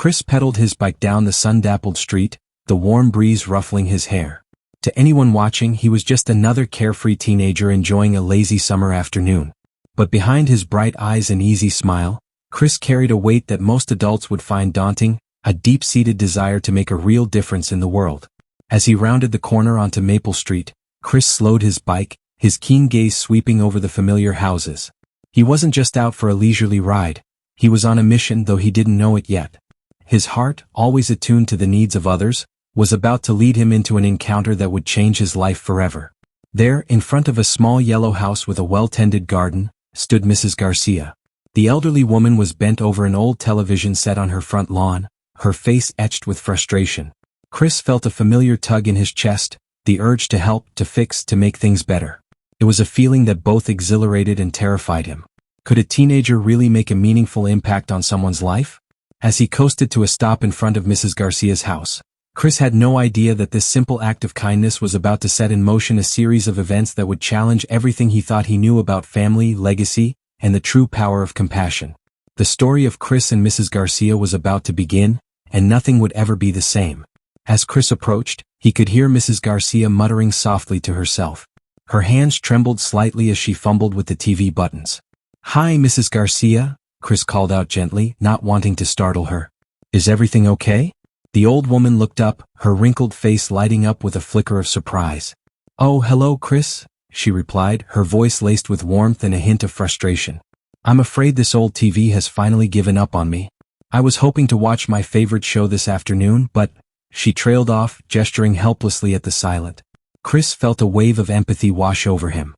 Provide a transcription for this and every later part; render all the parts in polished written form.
Chris pedaled his bike down the sun-dappled street, the warm breeze ruffling his hair. To anyone watching, he was just another carefree teenager enjoying a lazy summer afternoon. But behind his bright eyes and easy smile, Chris carried a weight that most adults would find daunting, a deep-seated desire to make a real difference in the world. As he rounded the corner onto Maple Street, Chris slowed his bike, his keen gaze sweeping over the familiar houses. He wasn't just out for a leisurely ride. He was on a mission, though he didn't know it yet. His heart, always attuned to the needs of others, was about to lead him into an encounter that would change his life forever. There, in front of a small yellow house with a well-tended garden, stood Mrs. Garcia. The elderly woman was bent over an old television set on her front lawn, her face etched with frustration. Chris felt a familiar tug in his chest, the urge to help, to fix, to make things better. It was a feeling that both exhilarated and terrified him. Could a teenager really make a meaningful impact on someone's life? As he coasted to a stop in front of Mrs. Garcia's house, Chris had no idea that this simple act of kindness was about to set in motion a series of events that would challenge everything he thought he knew about family, legacy, and the true power of compassion. The story of Chris and Mrs. Garcia was about to begin, and nothing would ever be the same. As Chris approached, he could hear Mrs. Garcia muttering softly to herself. Her hands trembled slightly as she fumbled with the TV buttons. "Hi, Mrs. Garcia," Chris called out gently, not wanting to startle her. "Is everything okay?" The old woman looked up, her wrinkled face lighting up with a flicker of surprise. "Oh, hello, Chris," she replied, her voice laced with warmth and a hint of frustration. "I'm afraid this old TV has finally given up on me. I was hoping to watch my favorite show this afternoon, but—" She trailed off, gesturing helplessly at the silent. Chris felt a wave of empathy wash over him.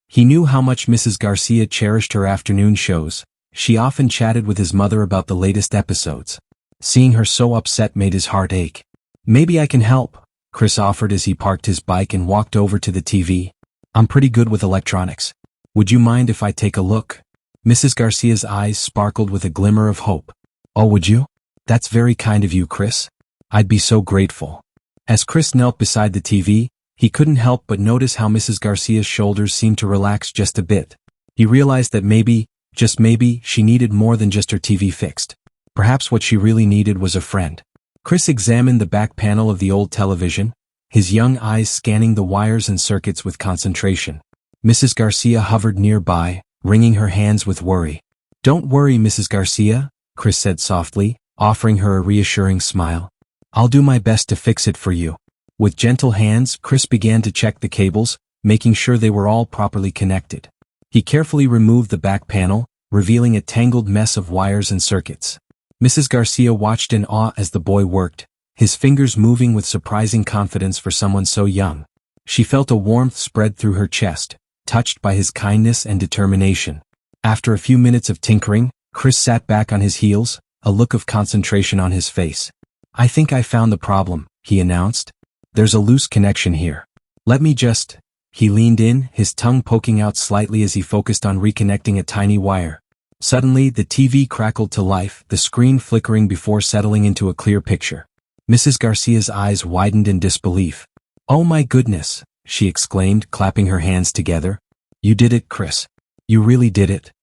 He knew how much Mrs. Garcia cherished her afternoon shows. She often chatted with his mother about the latest episodes. Seeing her so upset made his heart ache. "Maybe I can help," Chris offered as he parked his bike and walked over to the TV. "I'm pretty good with electronics. Would you mind if I take a look?" Mrs. Garcia's eyes sparkled with a glimmer of hope. "Oh, would you? That's very kind of you, Chris. I'd be so grateful." As Chris knelt beside the TV, he couldn't help but notice how Mrs. Garcia's shoulders seemed to relax just a bit. He realized that maybe, just maybe, she needed more than just her TV fixed. Perhaps what she really needed was a friend. Chris examined the back panel of the old television, his young eyes scanning the wires and circuits with concentration. Mrs. Garcia hovered nearby, wringing her hands with worry. "Don't worry, Mrs. Garcia," Chris said softly, offering her a reassuring smile. "I'll do my best to fix it for you." With gentle hands, Chris began to check the cables, making sure they were all properly connected. He carefully removed the back panel, revealing a tangled mess of wires and circuits. Mrs. Garcia watched in awe as the boy worked, his fingers moving with surprising confidence for someone so young. She felt a warmth spread through her chest, touched by his kindness and determination. After a few minutes of tinkering, Chris sat back on his heels, a look of concentration on his face. "I think I found the problem," he announced. "There's a loose connection here. Let me just—" He leaned in, his tongue poking out slightly as he focused on reconnecting a tiny wire. Suddenly, the TV crackled to life, the screen flickering before settling into a clear picture. Mrs. Garcia's eyes widened in disbelief. "Oh my goodness," she exclaimed, clapping her hands together. "You did it, Chris. You really did it."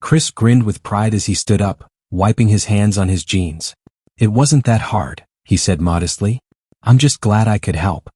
Chris grinned with pride as he stood up, wiping his hands on his jeans. "It wasn't that hard," he said modestly. "I'm just glad I could help."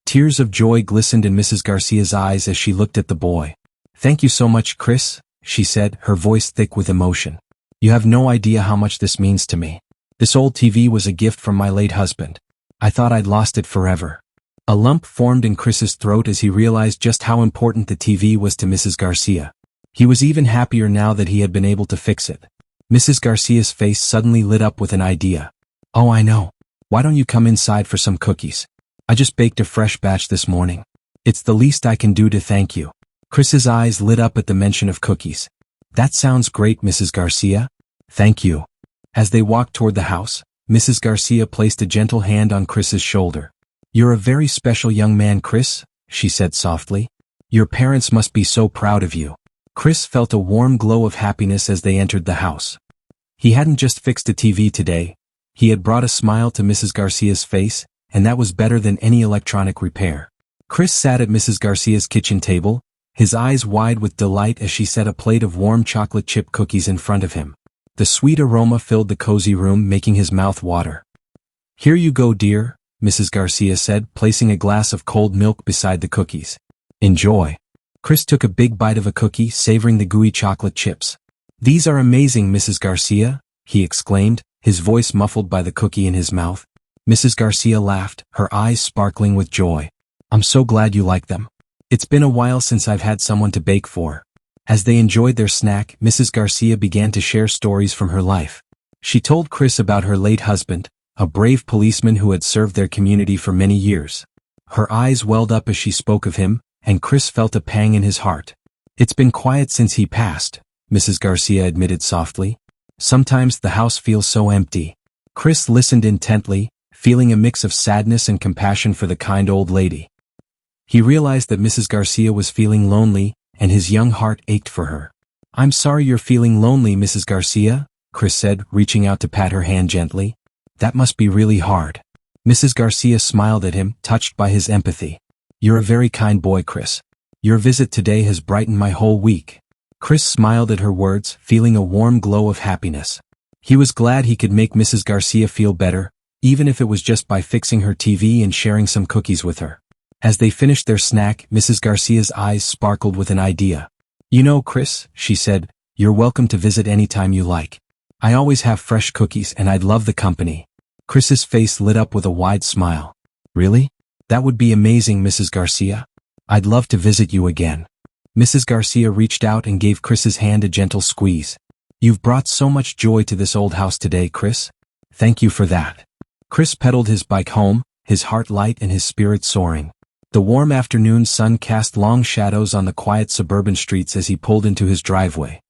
Tears of joy glistened in Mrs. Garcia's eyes as she looked at the boy. "Thank you so much, Chris," she said, her voice thick with emotion. "You have no idea how much this means to me. This old TV was a gift from my late husband. I thought I'd lost it forever." A lump formed in Chris's throat as he realized just how important the TV was to Mrs. Garcia. He was even happier now that he had been able to fix it. Mrs. Garcia's face suddenly lit up with an idea. "Oh, I know. Why don't you come inside for some cookies? I just baked a fresh batch this morning. It's the least I can do to thank you." Chris's eyes lit up at the mention of cookies. "That sounds great, Mrs. Garcia. Thank you." As they walked toward the house, Mrs. Garcia placed a gentle hand on Chris's shoulder. "You're a very special young man, Chris," she said softly. "Your parents must be so proud of you." Chris felt a warm glow of happiness as they entered the house. He hadn't just fixed a TV today. He had brought a smile to Mrs. Garcia's face, and that was better than any electronic repair. Chris sat at Mrs. Garcia's kitchen table, his eyes wide with delight as she set a plate of warm chocolate chip cookies in front of him. The sweet aroma filled the cozy room, making his mouth water. "Here you go, dear," Mrs. Garcia said, placing a glass of cold milk beside the cookies. "Enjoy." Chris took a big bite of a cookie, savoring the gooey chocolate chips. "These are amazing, Mrs. Garcia," he exclaimed, his voice muffled by the cookie in his mouth. Mrs. Garcia laughed, her eyes sparkling with joy. "I'm so glad you like them. It's been a while since I've had someone to bake for." As they enjoyed their snack, Mrs. Garcia began to share stories from her life. She told Chris about her late husband, a brave policeman who had served their community for many years. Her eyes welled up as she spoke of him, and Chris felt a pang in his heart. "It's been quiet since he passed," Mrs. Garcia admitted softly. "Sometimes the house feels so empty." Chris listened intently, feeling a mix of sadness and compassion for the kind old lady. He realized that Mrs. Garcia was feeling lonely, and his young heart ached for her. "I'm sorry you're feeling lonely, Mrs. Garcia," Chris said, reaching out to pat her hand gently. "That must be really hard." Mrs. Garcia smiled at him, touched by his empathy. "You're a very kind boy, Chris. Your visit today has brightened my whole week." Chris smiled at her words, feeling a warm glow of happiness. He was glad he could make Mrs. Garcia feel better, even if it was just by fixing her TV and sharing some cookies with her. As they finished their snack, Mrs. Garcia's eyes sparkled with an idea. "You know, Chris," she said, "you're welcome to visit anytime you like. I always have fresh cookies and I'd love the company." Chris's face lit up with a wide smile. "Really? That would be amazing, Mrs. Garcia. I'd love to visit you again." Mrs. Garcia reached out and gave Chris's hand a gentle squeeze. "You've brought so much joy to this old house today, Chris. Thank you for that." Chris pedaled his bike home, his heart light and his spirit soaring. The warm afternoon sun cast long shadows on the quiet suburban streets as he pulled into his driveway.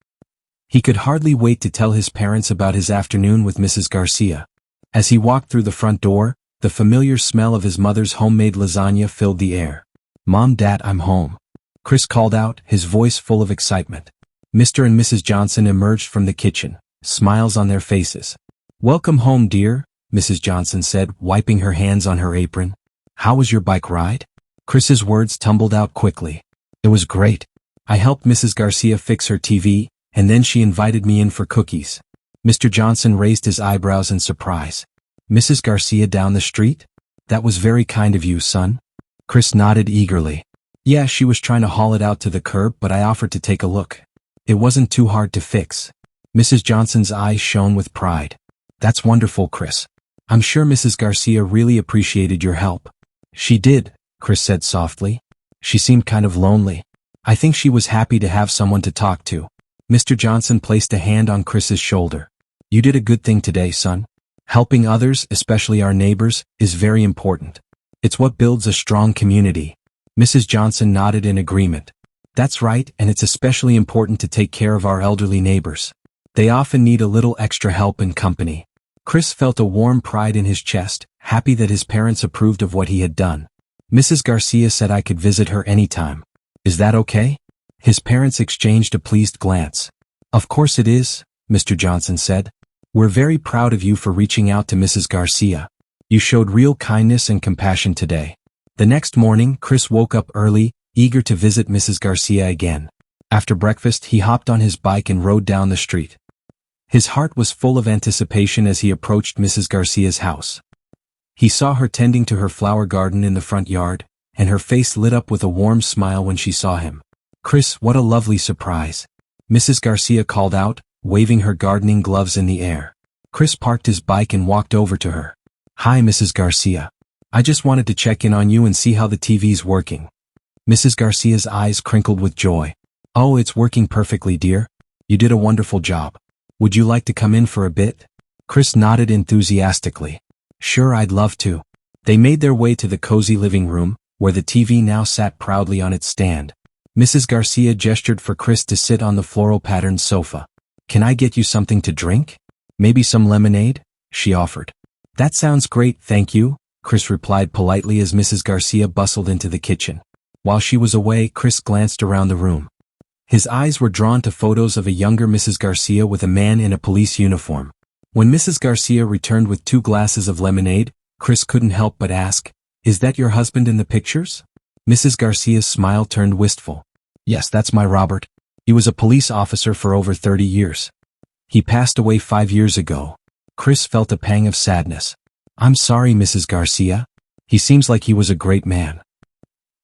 He could hardly wait to tell his parents about his afternoon with Mrs. Garcia. As he walked through the front door, the familiar smell of his mother's homemade lasagna filled the air. "Mom, Dad, I'm home," Chris called out, his voice full of excitement. Mr. and Mrs. Johnson emerged from the kitchen, smiles on their faces. "Welcome home, dear," Mrs. Johnson said, wiping her hands on her apron. "How was your bike ride?" Chris's words tumbled out quickly. "It was great. I helped Mrs. Garcia fix her TV, and then she invited me in for cookies." Mr. Johnson raised his eyebrows in surprise. "Mrs. Garcia down the street? That was very kind of you, son." Chris nodded eagerly. "Yeah, she was trying to haul it out to the curb, but I offered to take a look. It wasn't too hard to fix." Mrs. Johnson's eyes shone with pride. "That's wonderful, Chris. I'm sure Mrs. Garcia really appreciated your help." "She did," Chris said softly. "She seemed kind of lonely. I think she was happy to have someone to talk to." Mr. Johnson placed a hand on Chris's shoulder. "You did a good thing today, son. Helping others, especially our neighbors, is very important. It's what builds a strong community." Mrs. Johnson nodded in agreement. "That's right, and it's especially important to take care of our elderly neighbors. They often need a little extra help and company." Chris felt a warm pride in his chest, happy that his parents approved of what he had done. "Mrs. Garcia said I could visit her anytime. Is that okay?" His parents exchanged a pleased glance. "Of course it is," Mr. Johnson said. "We're very proud of you for reaching out to Mrs. Garcia. You showed real kindness and compassion today." The next morning, Chris woke up early, eager to visit Mrs. Garcia again. After breakfast, he hopped on his bike and rode down the street. His heart was full of anticipation as he approached Mrs. Garcia's house. He saw her tending to her flower garden in the front yard, and her face lit up with a warm smile when she saw him. "Chris, what a lovely surprise," Mrs. Garcia called out, waving her gardening gloves in the air. Chris parked his bike and walked over to her. "Hi, Mrs. Garcia. I just wanted to check in on you and see how the TV's working." Mrs. Garcia's eyes crinkled with joy. "Oh, it's working perfectly, dear. You did a wonderful job. Would you like to come in for a bit?" Chris nodded enthusiastically. "Sure, I'd love to." They made their way to the cozy living room, where the TV now sat proudly on its stand. Mrs. Garcia gestured for Chris to sit on the floral-patterned sofa. "Can I get you something to drink? Maybe some lemonade?" she offered. "That sounds great, thank you," Chris replied politely as Mrs. Garcia bustled into the kitchen. While she was away, Chris glanced around the room. His eyes were drawn to photos of a younger Mrs. Garcia with a man in a police uniform. When Mrs. Garcia returned with 2 glasses of lemonade, Chris couldn't help but ask, "Is that your husband in the pictures?" Mrs. Garcia's smile turned wistful. "Yes, that's my Robert. He was a police officer for over 30 years. He passed away 5 years ago. Chris felt a pang of sadness. I'm sorry, Mrs. Garcia. He seems like he was a great man.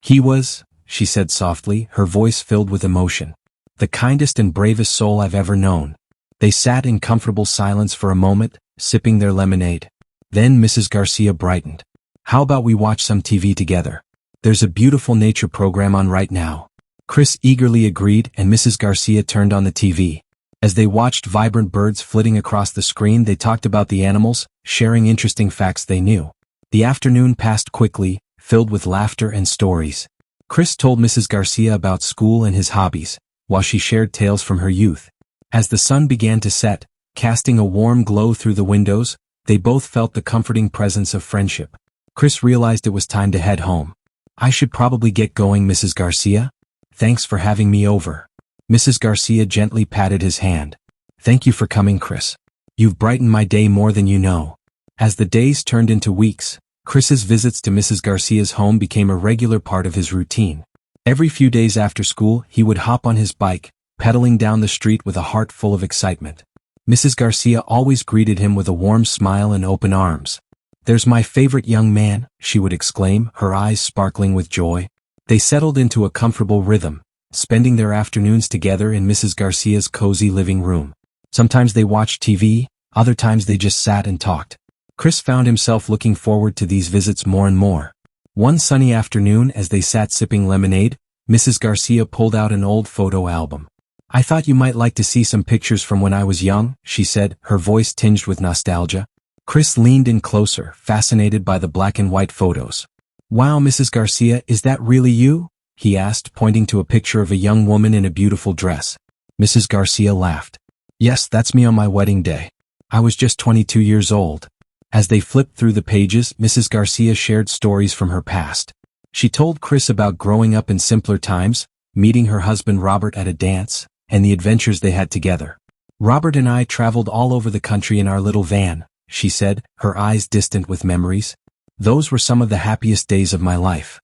He was, she said softly, her voice filled with emotion. The kindest and bravest soul I've ever known. They sat in comfortable silence for a moment, sipping their lemonade. Then Mrs. Garcia brightened. How about we watch some TV together? There's a beautiful nature program on right now. Chris eagerly agreed, and Mrs. Garcia turned on the TV. As they watched vibrant birds flitting across the screen, they talked about the animals, sharing interesting facts they knew. The afternoon passed quickly, filled with laughter and stories. Chris told Mrs. Garcia about school and his hobbies, while she shared tales from her youth. As the sun began to set, casting a warm glow through the windows, they both felt the comforting presence of friendship. Chris realized it was time to head home. I should probably get going, Mrs. Garcia. Thanks for having me over. Mrs. Garcia gently patted his hand. Thank you for coming, Chris. You've brightened my day more than you know. As the days turned into weeks, Chris's visits to Mrs. Garcia's home became a regular part of his routine. Every few days after school, he would hop on his bike, pedaling down the street with a heart full of excitement. Mrs. Garcia always greeted him with a warm smile and open arms. There's my favorite young man, she would exclaim, her eyes sparkling with joy. They settled into a comfortable rhythm, spending their afternoons together in Mrs. Garcia's cozy living room. Sometimes they watched TV, other times they just sat and talked. Chris found himself looking forward to these visits more and more. One sunny afternoon, as they sat sipping lemonade, Mrs. Garcia pulled out an old photo album. I thought you might like to see some pictures from when I was young, she said, her voice tinged with nostalgia. Chris leaned in closer, fascinated by the black and white photos. Wow, Mrs. Garcia, is that really you? He asked, pointing to a picture of a young woman in a beautiful dress. Mrs. Garcia laughed. Yes, that's me on my wedding day. I was just 22 years old. As they flipped through the pages, Mrs. Garcia shared stories from her past. She told Chris about growing up in simpler times, meeting her husband Robert at a dance, and the adventures they had together. Robert and I traveled all over the country in our little van, she said, her eyes distant with memories. Those were some of the happiest days of my life.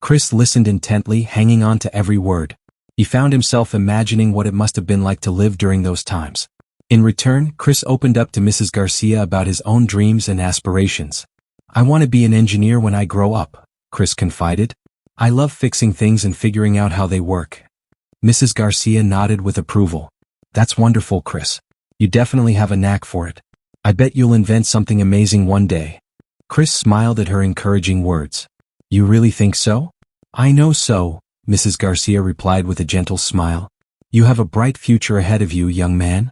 Chris listened intently, hanging on to every word. He found himself imagining what it must have been like to live during those times. In return, Chris opened up to Mrs. Garcia about his own dreams and aspirations. I want to be an engineer when I grow up, Chris confided. I love fixing things and figuring out how they work. Mrs. Garcia nodded with approval. That's wonderful, Chris. You definitely have a knack for it. I bet you'll invent something amazing one day. Chris smiled at her encouraging words. You really think so? I know so, Mrs. Garcia replied with a gentle smile. You have a bright future ahead of you, young man.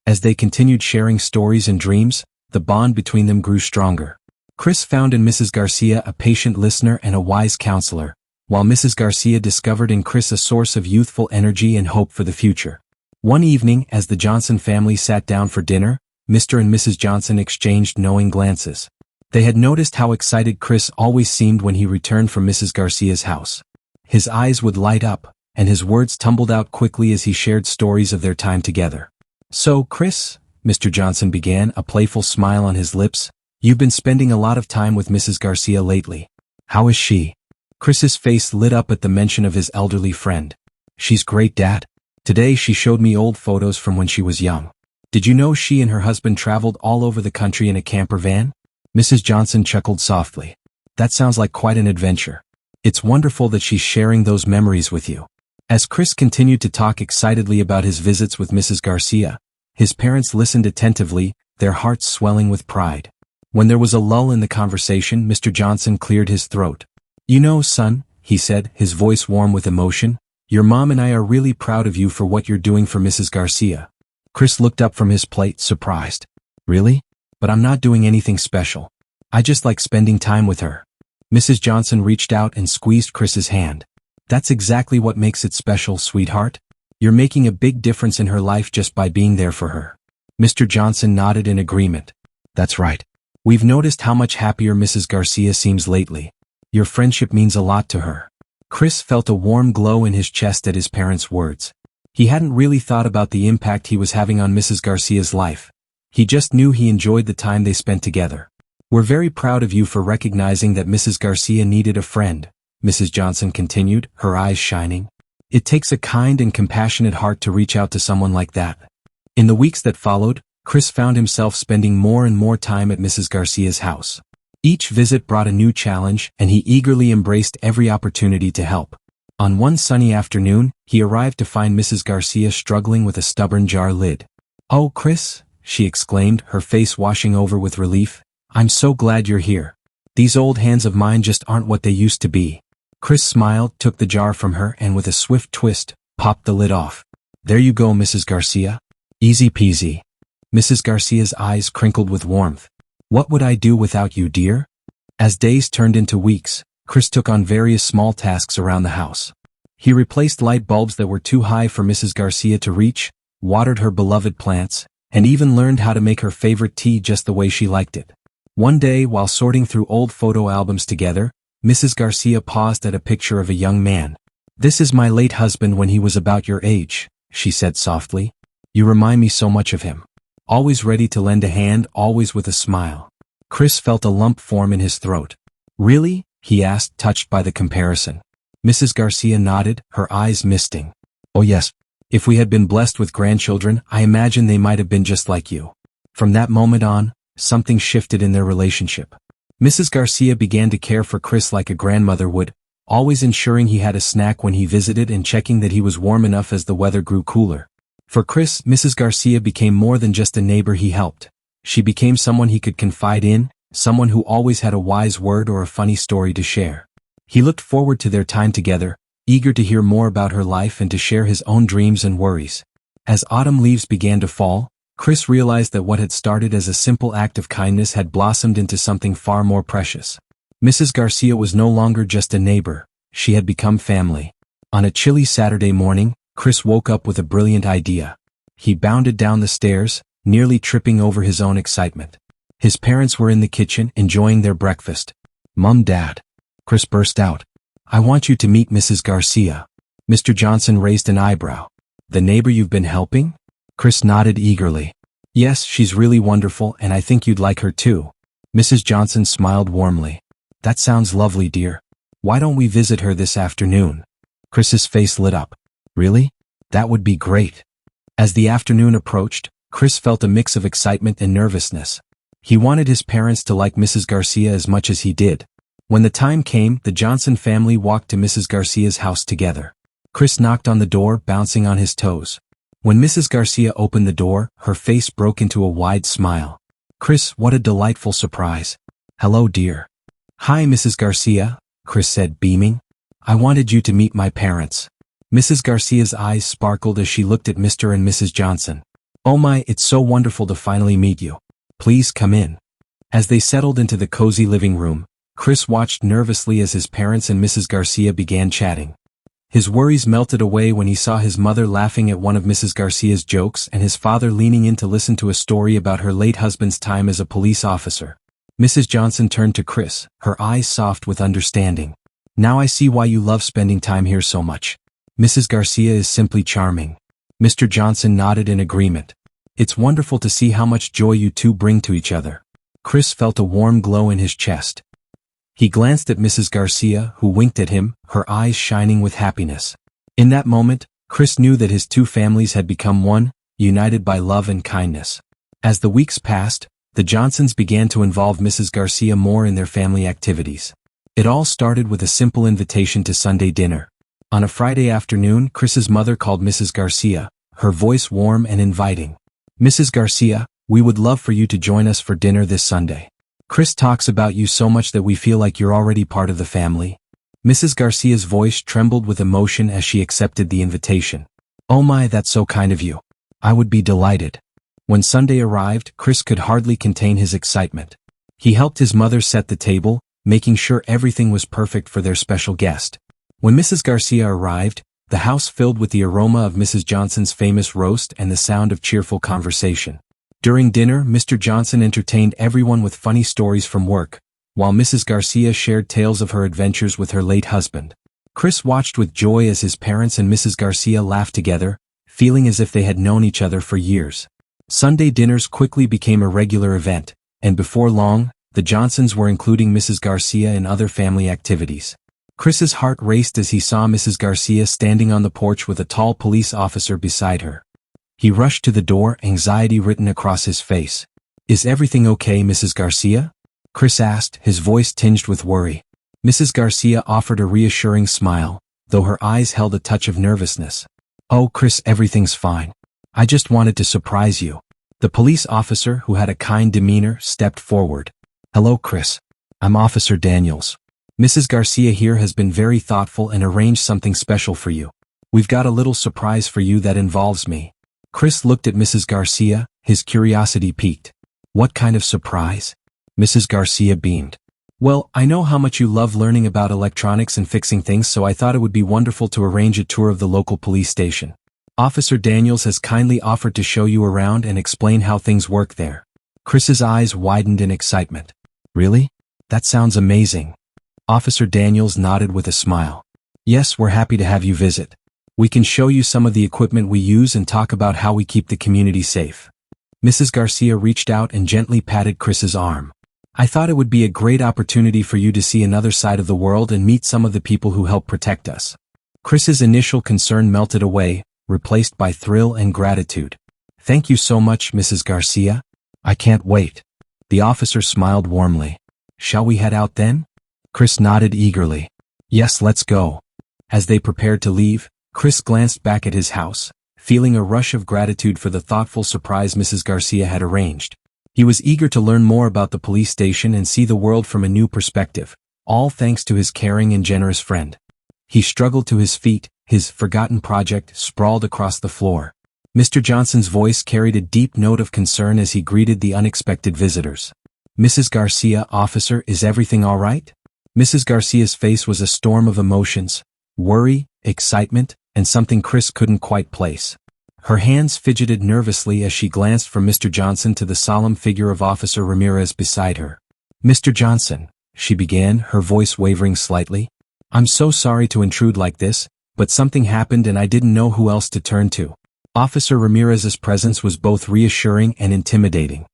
As they continued sharing stories and dreams, the bond between them grew stronger. Chris found in Mrs. Garcia a patient listener and a wise counselor, while Mrs. Garcia discovered in Chris a source of youthful energy and hope for the future. One evening, as the Johnson family sat down for dinner, Mr. and Mrs. Johnson exchanged knowing glances. They had noticed how excited Chris always seemed when he returned from Mrs. Garcia's house. His eyes would light up, and his words tumbled out quickly as he shared stories of their time together. So, Chris, Mr. Johnson began, a playful smile on his lips, you've been spending a lot of time with Mrs. Garcia lately. How is she? Chris's face lit up at the mention of his elderly friend. She's great, Dad. Today she showed me old photos from when she was young. Did you know she and her husband traveled all over the country in a camper van? Mrs. Johnson chuckled softly. That sounds like quite an adventure. It's wonderful that she's sharing those memories with you. As Chris continued to talk excitedly about his visits with Mrs. Garcia, his parents listened attentively, their hearts swelling with pride. When there was a lull in the conversation, Mr. Johnson cleared his throat. You know, son, he said, his voice warm with emotion, your mom and I are really proud of you for what you're doing for Mrs. Garcia. Chris looked up from his plate, surprised. Really? But I'm not doing anything special. I just like spending time with her. Mrs. Johnson reached out and squeezed Chris's hand. That's exactly what makes it special, sweetheart. You're making a big difference in her life just by being there for her. Mr. Johnson nodded in agreement. That's right. We've noticed how much happier Mrs. Garcia seems lately. Your friendship means a lot to her. Chris felt a warm glow in his chest at his parents' words. He hadn't really thought about the impact he was having on Mrs. Garcia's life. He just knew he enjoyed the time they spent together. We're very proud of you for recognizing that Mrs. Garcia needed a friend, Mrs. Johnson continued, her eyes shining. It takes a kind and compassionate heart to reach out to someone like that. In the weeks that followed, Chris found himself spending more and more time at Mrs. Garcia's house. Each visit brought a new challenge, and he eagerly embraced every opportunity to help. On one sunny afternoon, he arrived to find Mrs. Garcia struggling with a stubborn jar lid. "Oh, Chris," she exclaimed, her face washing over with relief. "I'm so glad you're here. These old hands of mine just aren't what they used to be." Chris smiled, took the jar from her, and with a swift twist, popped the lid off. "There you go, Mrs. Garcia. Easy peasy." Mrs. Garcia's eyes crinkled with warmth. "What would I do without you, dear?" As days turned into weeks, Chris took on various small tasks around the house. He replaced light bulbs that were too high for Mrs. Garcia to reach, watered her beloved plants, and even learned how to make her favorite tea just the way she liked it. One day, while sorting through old photo albums together, Mrs. Garcia paused at a picture of a young man. "This is my late husband when he was about your age," she said softly. "You remind me so much of him. Always ready to lend a hand, always with a smile." Chris felt a lump form in his throat. "Really?" he asked, touched by the comparison. Mrs. Garcia nodded, her eyes misting. "Oh yes. If we had been blessed with grandchildren, I imagine they might have been just like you." From that moment on, something shifted in their relationship. Mrs. Garcia began to care for Chris like a grandmother would, always ensuring he had a snack when he visited and checking that he was warm enough as the weather grew cooler. For Chris, Mrs. Garcia became more than just a neighbor he helped. She became someone he could confide in, someone who always had a wise word or a funny story to share. He looked forward to their time together, eager to hear more about her life and to share his own dreams and worries. As autumn leaves began to fall, Chris realized that what had started as a simple act of kindness had blossomed into something far more precious. Mrs. Garcia was no longer just a neighbor, she had become family. On a chilly Saturday morning, Chris woke up with a brilliant idea. He bounded down the stairs, nearly tripping over his own excitement. His parents were in the kitchen, enjoying their breakfast. "Mom, Dad," Chris burst out, "I want you to meet Mrs. Garcia." Mr. Johnson raised an eyebrow. "The neighbor you've been helping?" Chris nodded eagerly. "Yes, she's really wonderful, and I think you'd like her too." Mrs. Johnson smiled warmly. "That sounds lovely, dear. Why don't we visit her this afternoon?" Chris's face lit up. "Really? That would be great." As the afternoon approached, Chris felt a mix of excitement and nervousness. He wanted his parents to like Mrs. Garcia as much as he did. When the time came, the Johnson family walked to Mrs. Garcia's house together. Chris knocked on the door, bouncing on his toes. When Mrs. Garcia opened the door, her face broke into a wide smile. "Chris, what a delightful surprise." "Hello, dear." "Hi, Mrs. Garcia," Chris said, beaming. "I wanted you to meet my parents." Mrs. Garcia's eyes sparkled as she looked at Mr. and Mrs. Johnson. "Oh my, it's so wonderful to finally meet you. Please come in." As they settled into the cozy living room, Chris watched nervously as his parents and Mrs. Garcia began chatting. His worries melted away when he saw his mother laughing at one of Mrs. Garcia's jokes and his father leaning in to listen to a story about her late husband's time as a police officer. Mrs. Johnson turned to Chris, her eyes soft with understanding. "Now I see why you love spending time here so much. Mrs. Garcia is simply charming." Mr. Johnson nodded in agreement. "It's wonderful to see how much joy you two bring to each other." Chris felt a warm glow in his chest. He glanced at Mrs. Garcia, who winked at him, her eyes shining with happiness. In that moment, Chris knew that his two families had become one, united by love and kindness. As the weeks passed, the Johnsons began to involve Mrs. Garcia more in their family activities. It all started with a simple invitation to Sunday dinner. On a Friday afternoon, Chris's mother called Mrs. Garcia, her voice warm and inviting. "Mrs. Garcia, we would love for you to join us for dinner this Sunday. Chris talks about you so much that we feel like you're already part of the family." Mrs. Garcia's voice trembled with emotion as she accepted the invitation. "Oh my, that's so kind of you. I would be delighted." When Sunday arrived, Chris could hardly contain his excitement. He helped his mother set the table, making sure everything was perfect for their special guest. When Mrs. Garcia arrived, the house filled with the aroma of Mrs. Johnson's famous roast and the sound of cheerful conversation. During dinner, Mr. Johnson entertained everyone with funny stories from work, while Mrs. Garcia shared tales of her adventures with her late husband. Chris watched with joy as his parents and Mrs. Garcia laughed together, feeling as if they had known each other for years. Sunday dinners quickly became a regular event, and before long, the Johnsons were including Mrs. Garcia in other family activities. Chris's heart raced as he saw Mrs. Garcia standing on the porch with a tall police officer beside her. He rushed to the door, anxiety written across his face. "Is everything okay, Mrs. Garcia?" Chris asked, his voice tinged with worry. Mrs. Garcia offered a reassuring smile, though her eyes held a touch of nervousness. "Oh, Chris, everything's fine. I just wanted to surprise you." The police officer, who had a kind demeanor, stepped forward. "Hello, Chris. I'm Officer Daniels. Mrs. Garcia here has been very thoughtful and arranged something special for you. We've got a little surprise for you that involves me." Chris looked at Mrs. Garcia, his curiosity piqued. "What kind of surprise?" Mrs. Garcia beamed. "Well, I know how much you love learning about electronics and fixing things, so I thought it would be wonderful to arrange a tour of the local police station. Officer Daniels has kindly offered to show you around and explain how things work there." Chris's eyes widened in excitement. "Really? That sounds amazing." Officer Daniels nodded with a smile. "Yes, we're happy to have you visit. We can show you some of the equipment we use and talk about how we keep the community safe." Mrs. Garcia reached out and gently patted Chris's arm. "I thought it would be a great opportunity for you to see another side of the world and meet some of the people who help protect us." Chris's initial concern melted away, replaced by thrill and gratitude. "Thank you so much, Mrs. Garcia. I can't wait." The officer smiled warmly. "Shall we head out then?" Chris nodded eagerly. "Yes, let's go." As they prepared to leave, Chris glanced back at his house, feeling a rush of gratitude for the thoughtful surprise Mrs. Garcia had arranged. He was eager to learn more about the police station and see the world from a new perspective, all thanks to his caring and generous friend. He struggled to his feet, his forgotten project sprawled across the floor. Mr. Johnson's voice carried a deep note of concern as he greeted the unexpected visitors. "Mrs. Garcia, officer, is everything all right?" Mrs. Garcia's face was a storm of emotions, worry, excitement, and something Chris couldn't quite place. Her hands fidgeted nervously as she glanced from Mr. Johnson to the solemn figure of Officer Ramirez beside her. "Mr. Johnson," she began, her voice wavering slightly. "I'm so sorry to intrude like this, but something happened and I didn't know who else to turn to." Officer Ramirez's presence was both reassuring and intimidating.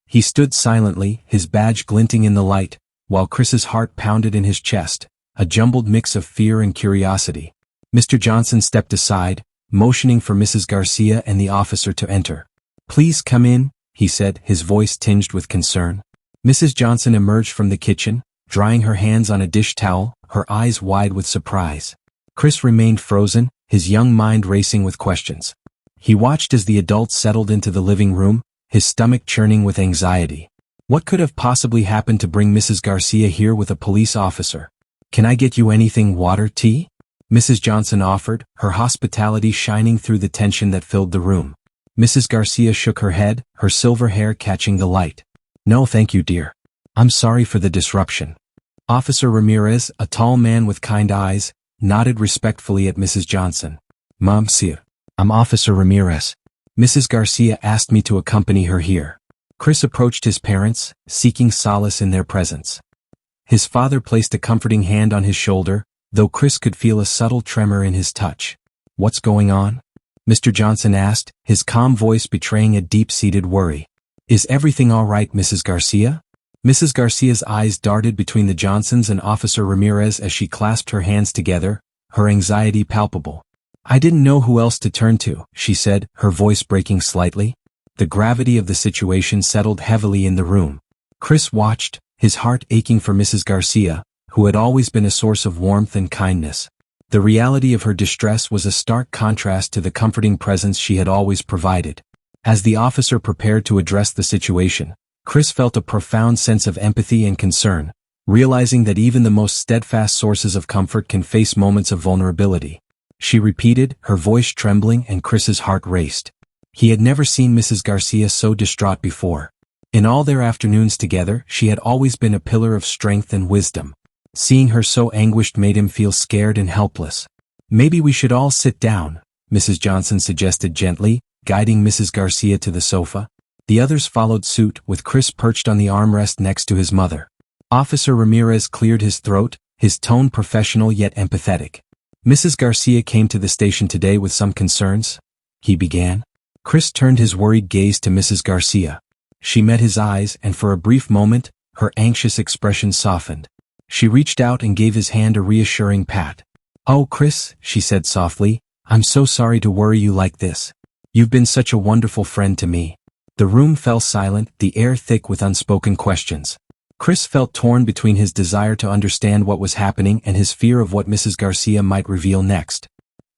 He stood silently, his badge glinting in the light, while Chris's heart pounded in his chest, a jumbled mix of fear and curiosity. Mr. Johnson stepped aside, motioning for Mrs. Garcia and the officer to enter. "Please come in," he said, his voice tinged with concern. Mrs. Johnson emerged from the kitchen, drying her hands on a dish towel, her eyes wide with surprise. Chris remained frozen, his young mind racing with questions. He watched as the adults settled into the living room, his stomach churning with anxiety. What could have possibly happened to bring Mrs. Garcia here with a police officer? "Can I get you anything, water, tea?" Mrs. Johnson offered, her hospitality shining through the tension that filled the room. Mrs. Garcia shook her head, her silver hair catching the light. "No, thank you, dear. I'm sorry for the disruption." Officer Ramirez, a tall man with kind eyes, nodded respectfully at Mrs. Johnson. "Monsieur, I'm Officer Ramirez. Mrs. Garcia asked me to accompany her here." Chris approached his parents, seeking solace in their presence. His father placed a comforting hand on his shoulder, though Chris could feel a subtle tremor in his touch. "What's going on?" Mr. Johnson asked, his calm voice betraying a deep-seated worry. "Is everything all right, Mrs. Garcia?" Mrs. Garcia's eyes darted between the Johnsons and Officer Ramirez as she clasped her hands together, her anxiety palpable. "I didn't know who else to turn to," she said, her voice breaking slightly. The gravity of the situation settled heavily in the room. Chris watched, his heart aching for Mrs. Garcia, who had always been a source of warmth and kindness. The reality of her distress was a stark contrast to the comforting presence she had always provided. As the officer prepared to address the situation, Chris felt a profound sense of empathy and concern, realizing that even the most steadfast sources of comfort can face moments of vulnerability. She repeated, her voice trembling, and Chris's heart raced. He had never seen Mrs. Garcia so distraught before. In all their afternoons together, she had always been a pillar of strength and wisdom. Seeing her so anguished made him feel scared and helpless. "Maybe we should all sit down," Mrs. Johnson suggested gently, guiding Mrs. Garcia to the sofa. The others followed suit, with Chris perched on the armrest next to his mother. Officer Ramirez cleared his throat, his tone professional yet empathetic. "Mrs. Garcia came to the station today with some concerns," he began. Chris turned his worried gaze to Mrs. Garcia. She met his eyes, and for a brief moment, her anxious expression softened. She reached out and gave his hand a reassuring pat. "Oh, Chris," she said softly, "I'm so sorry to worry you like this. You've been such a wonderful friend to me." The room fell silent, the air thick with unspoken questions. Chris felt torn between his desire to understand what was happening and his fear of what Mrs. Garcia might reveal next.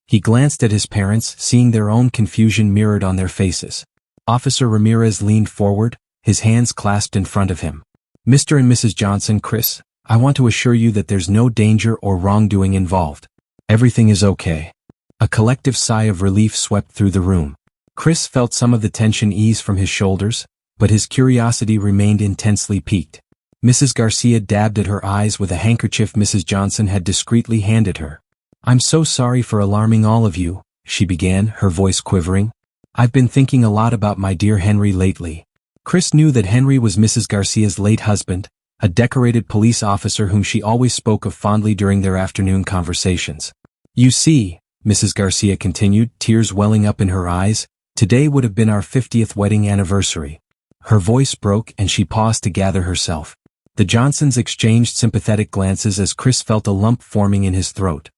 He glanced at his parents, seeing their own confusion mirrored on their faces. Officer Ramirez leaned forward, his hands clasped in front of him. "Mr. and Mrs. Johnson, Chris, I want to assure you that there's no danger or wrongdoing involved. Everything is okay." A collective sigh of relief swept through the room. Chris felt some of the tension ease from his shoulders, but his curiosity remained intensely piqued. Mrs. Garcia dabbed at her eyes with a handkerchief Mrs. Johnson had discreetly handed her. "I'm so sorry for alarming all of you," she began, her voice quivering. "I've been thinking a lot about my dear Henry lately." Chris knew that Henry was Mrs. Garcia's late husband, a decorated police officer whom she always spoke of fondly during their afternoon conversations. "You see," Mrs. Garcia continued, tears welling up in her eyes, "today would have been our 50th wedding anniversary." Her voice broke and she paused to gather herself. The Johnsons exchanged sympathetic glances as Chris felt a lump forming in his throat.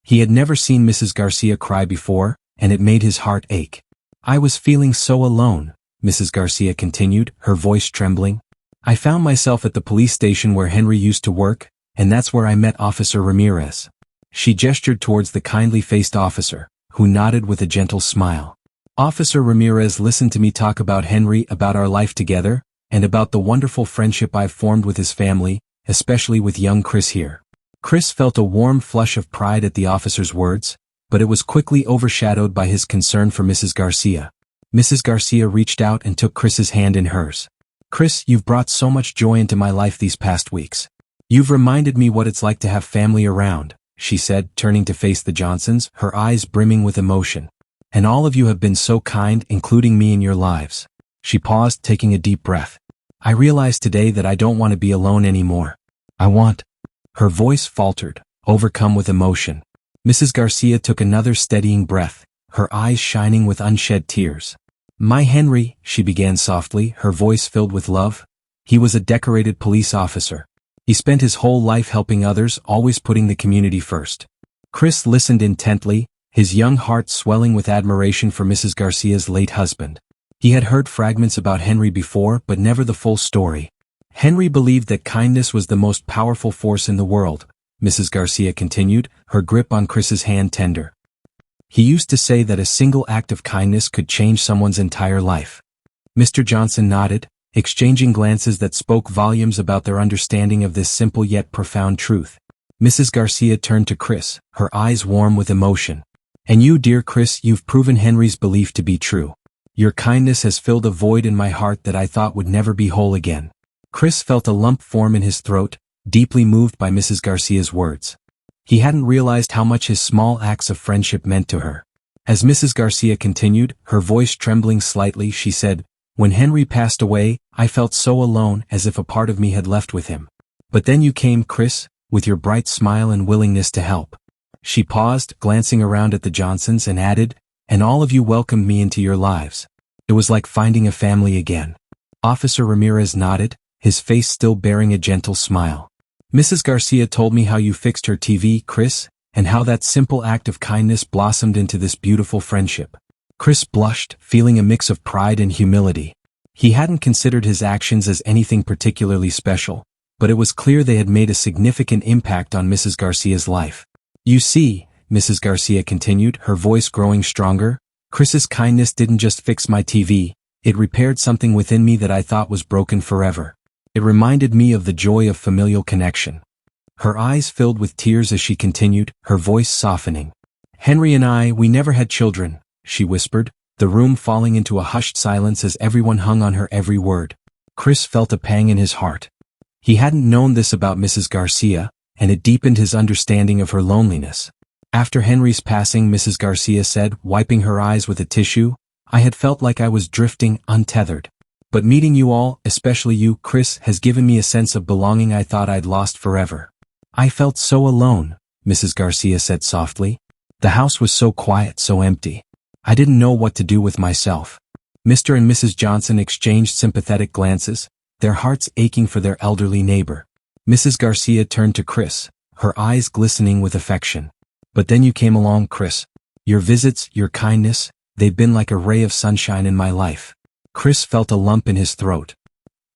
He had never seen Mrs. Garcia cry before, and it made his heart ache. "I was feeling so alone," Mrs. Garcia continued, her voice trembling. "I found myself at the police station where Henry used to work, and that's where I met Officer Ramirez." She gestured towards the kindly-faced officer, who nodded with a gentle smile. "Officer Ramirez listened to me talk about Henry, about our life together, and about the wonderful friendship I've formed with his family, especially with young Chris here." Chris felt a warm flush of pride at the officer's words, but it was quickly overshadowed by his concern for Mrs. Garcia. Mrs. Garcia reached out and took Chris's hand in hers. "Chris, you've brought so much joy into my life these past weeks. You've reminded me what it's like to have family around," she said, turning to face the Johnsons, her eyes brimming with emotion. "And all of you have been so kind, including me in your lives." She paused, taking a deep breath. "I realize today that I don't want to be alone anymore. I want—" Her voice faltered, overcome with emotion. Mrs. Garcia took another steadying breath, her eyes shining with unshed tears. "My Henry," she began softly, her voice filled with love. "He was a decorated police officer. He spent his whole life helping others, always putting the community first." Chris listened intently, his young heart swelling with admiration for Mrs. Garcia's late husband. He had heard fragments about Henry before, but never the full story. "Henry believed that kindness was the most powerful force in the world," Mrs. Garcia continued, her grip on Chris's hand tender. "He used to say that a single act of kindness could change someone's entire life." Mr. Johnson nodded, exchanging glances that spoke volumes about their understanding of this simple yet profound truth. Mrs. Garcia turned to Chris, her eyes warm with emotion. "And you, dear Chris, you've proven Henry's belief to be true. Your kindness has filled a void in my heart that I thought would never be whole again." Chris felt a lump form in his throat, deeply moved by Mrs. Garcia's words. He hadn't realized how much his small acts of friendship meant to her. As Mrs. Garcia continued, her voice trembling slightly, she said, "When Henry passed away, I felt so alone, as if a part of me had left with him. But then you came, Chris, with your bright smile and willingness to help." She paused, glancing around at the Johnsons, and added, "And all of you welcomed me into your lives. It was like finding a family again." Officer Ramirez nodded, his face still bearing a gentle smile. "Mrs. Garcia told me how you fixed her TV, Chris, and how that simple act of kindness blossomed into this beautiful friendship." Chris blushed, feeling a mix of pride and humility. He hadn't considered his actions as anything particularly special, but it was clear they had made a significant impact on Mrs. Garcia's life. "You see," Mrs. Garcia continued, her voice growing stronger, "Chris's kindness didn't just fix my TV, it repaired something within me that I thought was broken forever. It reminded me of the joy of familial connection." Her eyes filled with tears as she continued, her voice softening. "Henry and I, we never had children," she whispered, the room falling into a hushed silence as everyone hung on her every word. Chris felt a pang in his heart. He hadn't known this about Mrs. Garcia, and it deepened his understanding of her loneliness. After Henry's passing, Mrs. Garcia said, wiping her eyes with a tissue, "I had felt like I was drifting, untethered. But meeting you all, especially you, Chris, has given me a sense of belonging I thought I'd lost forever." "I felt so alone," Mrs. Garcia said softly. "The house was so quiet, so empty. I didn't know what to do with myself." Mr. and Mrs. Johnson exchanged sympathetic glances, their hearts aching for their elderly neighbor. Mrs. Garcia turned to Chris, her eyes glistening with affection. "But then you came along, Chris. Your visits, your kindness, They've been like a ray of sunshine in my life. Chris felt a lump in his throat.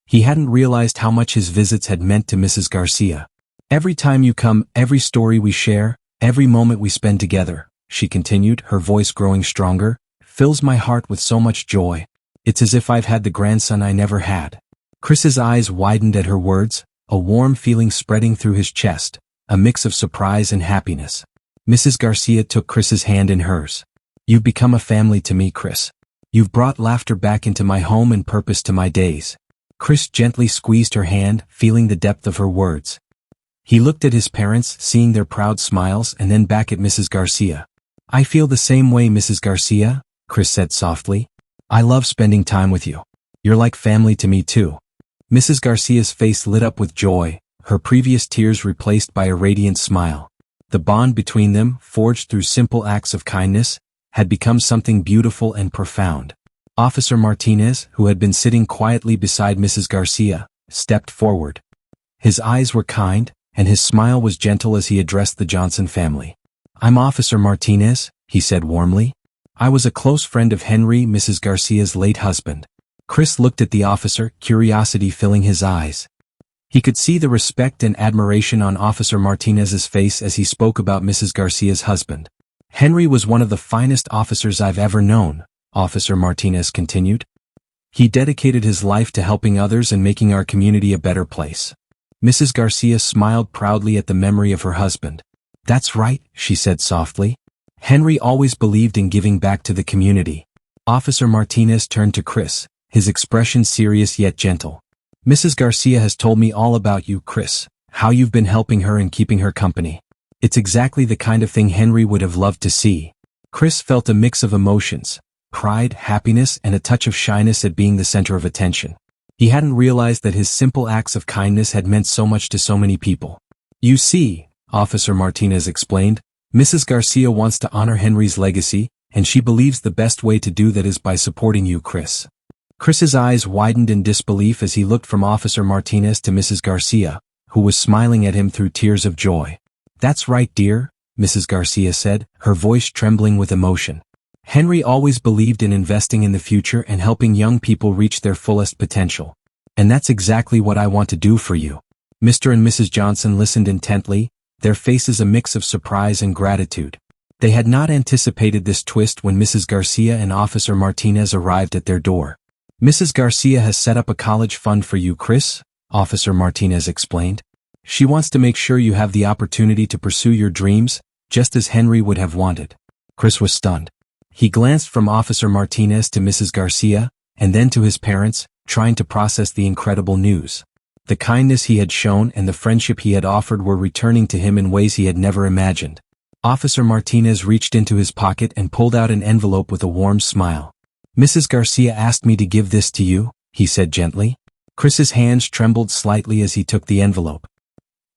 He hadn't realized how much his visits had meant to Mrs. Garcia. Every time you come, every story we share, every moment we spend together, she continued, her voice growing stronger, fills my heart with so much joy. It's as if I've had the grandson I never had. Chris's eyes widened at her words, a warm feeling spreading through his chest, a mix of surprise and happiness. Mrs. Garcia took Chris's hand in hers. You've become a family to me, Chris. You've brought laughter back into my home and purpose to my days. Chris gently squeezed her hand, feeling the depth of her words. He looked at his parents, seeing their proud smiles, and then back at Mrs. Garcia. I feel the same way, Mrs. Garcia, Chris said softly. I love spending time with you. You're like family to me too. Mrs. Garcia's face lit up with joy, her previous tears replaced by a radiant smile. The bond between them, forged through simple acts of kindness, had become something beautiful and profound. Officer Martinez, who had been sitting quietly beside Mrs. Garcia, stepped forward. His eyes were kind, and his smile was gentle as he addressed the Johnson family. I'm Officer Martinez, he said warmly. I was a close friend of Henry, Mrs. Garcia's late husband. Chris looked at the officer, curiosity filling his eyes. He could see the respect and admiration on Officer Martinez's face as he spoke about Mrs. Garcia's husband. Henry was one of the finest officers I've ever known, Officer Martinez continued. He dedicated his life to helping others and making our community a better place. Mrs. Garcia smiled proudly at the memory of her husband. That's right, she said softly. Henry always believed in giving back to the community. Officer Martinez turned to Chris, his expression serious yet gentle. Mrs. Garcia has told me all about you, Chris, how you've been helping her and keeping her company. It's exactly the kind of thing Henry would have loved to see. Chris felt a mix of emotions, pride, happiness, and a touch of shyness at being the center of attention. He hadn't realized that his simple acts of kindness had meant so much to so many people. You see, Officer Martinez explained, Mrs. Garcia wants to honor Henry's legacy, and she believes the best way to do that is by supporting you, Chris. Chris's eyes widened in disbelief as he looked from Officer Martinez to Mrs. Garcia, who was smiling at him through tears of joy. That's right, dear, Mrs. Garcia said, her voice trembling with emotion. Henry always believed in investing in the future and helping young people reach their fullest potential. And that's exactly what I want to do for you. Mr. and Mrs. Johnson listened intently, their faces a mix of surprise and gratitude. They had not anticipated this twist when Mrs. Garcia and Officer Martinez arrived at their door. Mrs. Garcia has set up a college fund for you, Chris, Officer Martinez explained. She wants to make sure you have the opportunity to pursue your dreams, just as Henry would have wanted. Chris was stunned. He glanced from Officer Martinez to Mrs. Garcia, and then to his parents, trying to process the incredible news. The kindness he had shown and the friendship he had offered were returning to him in ways he had never imagined. Officer Martinez reached into his pocket and pulled out an envelope with a warm smile. Mrs. Garcia asked me to give this to you, he said gently. Chris's hands trembled slightly as he took the envelope.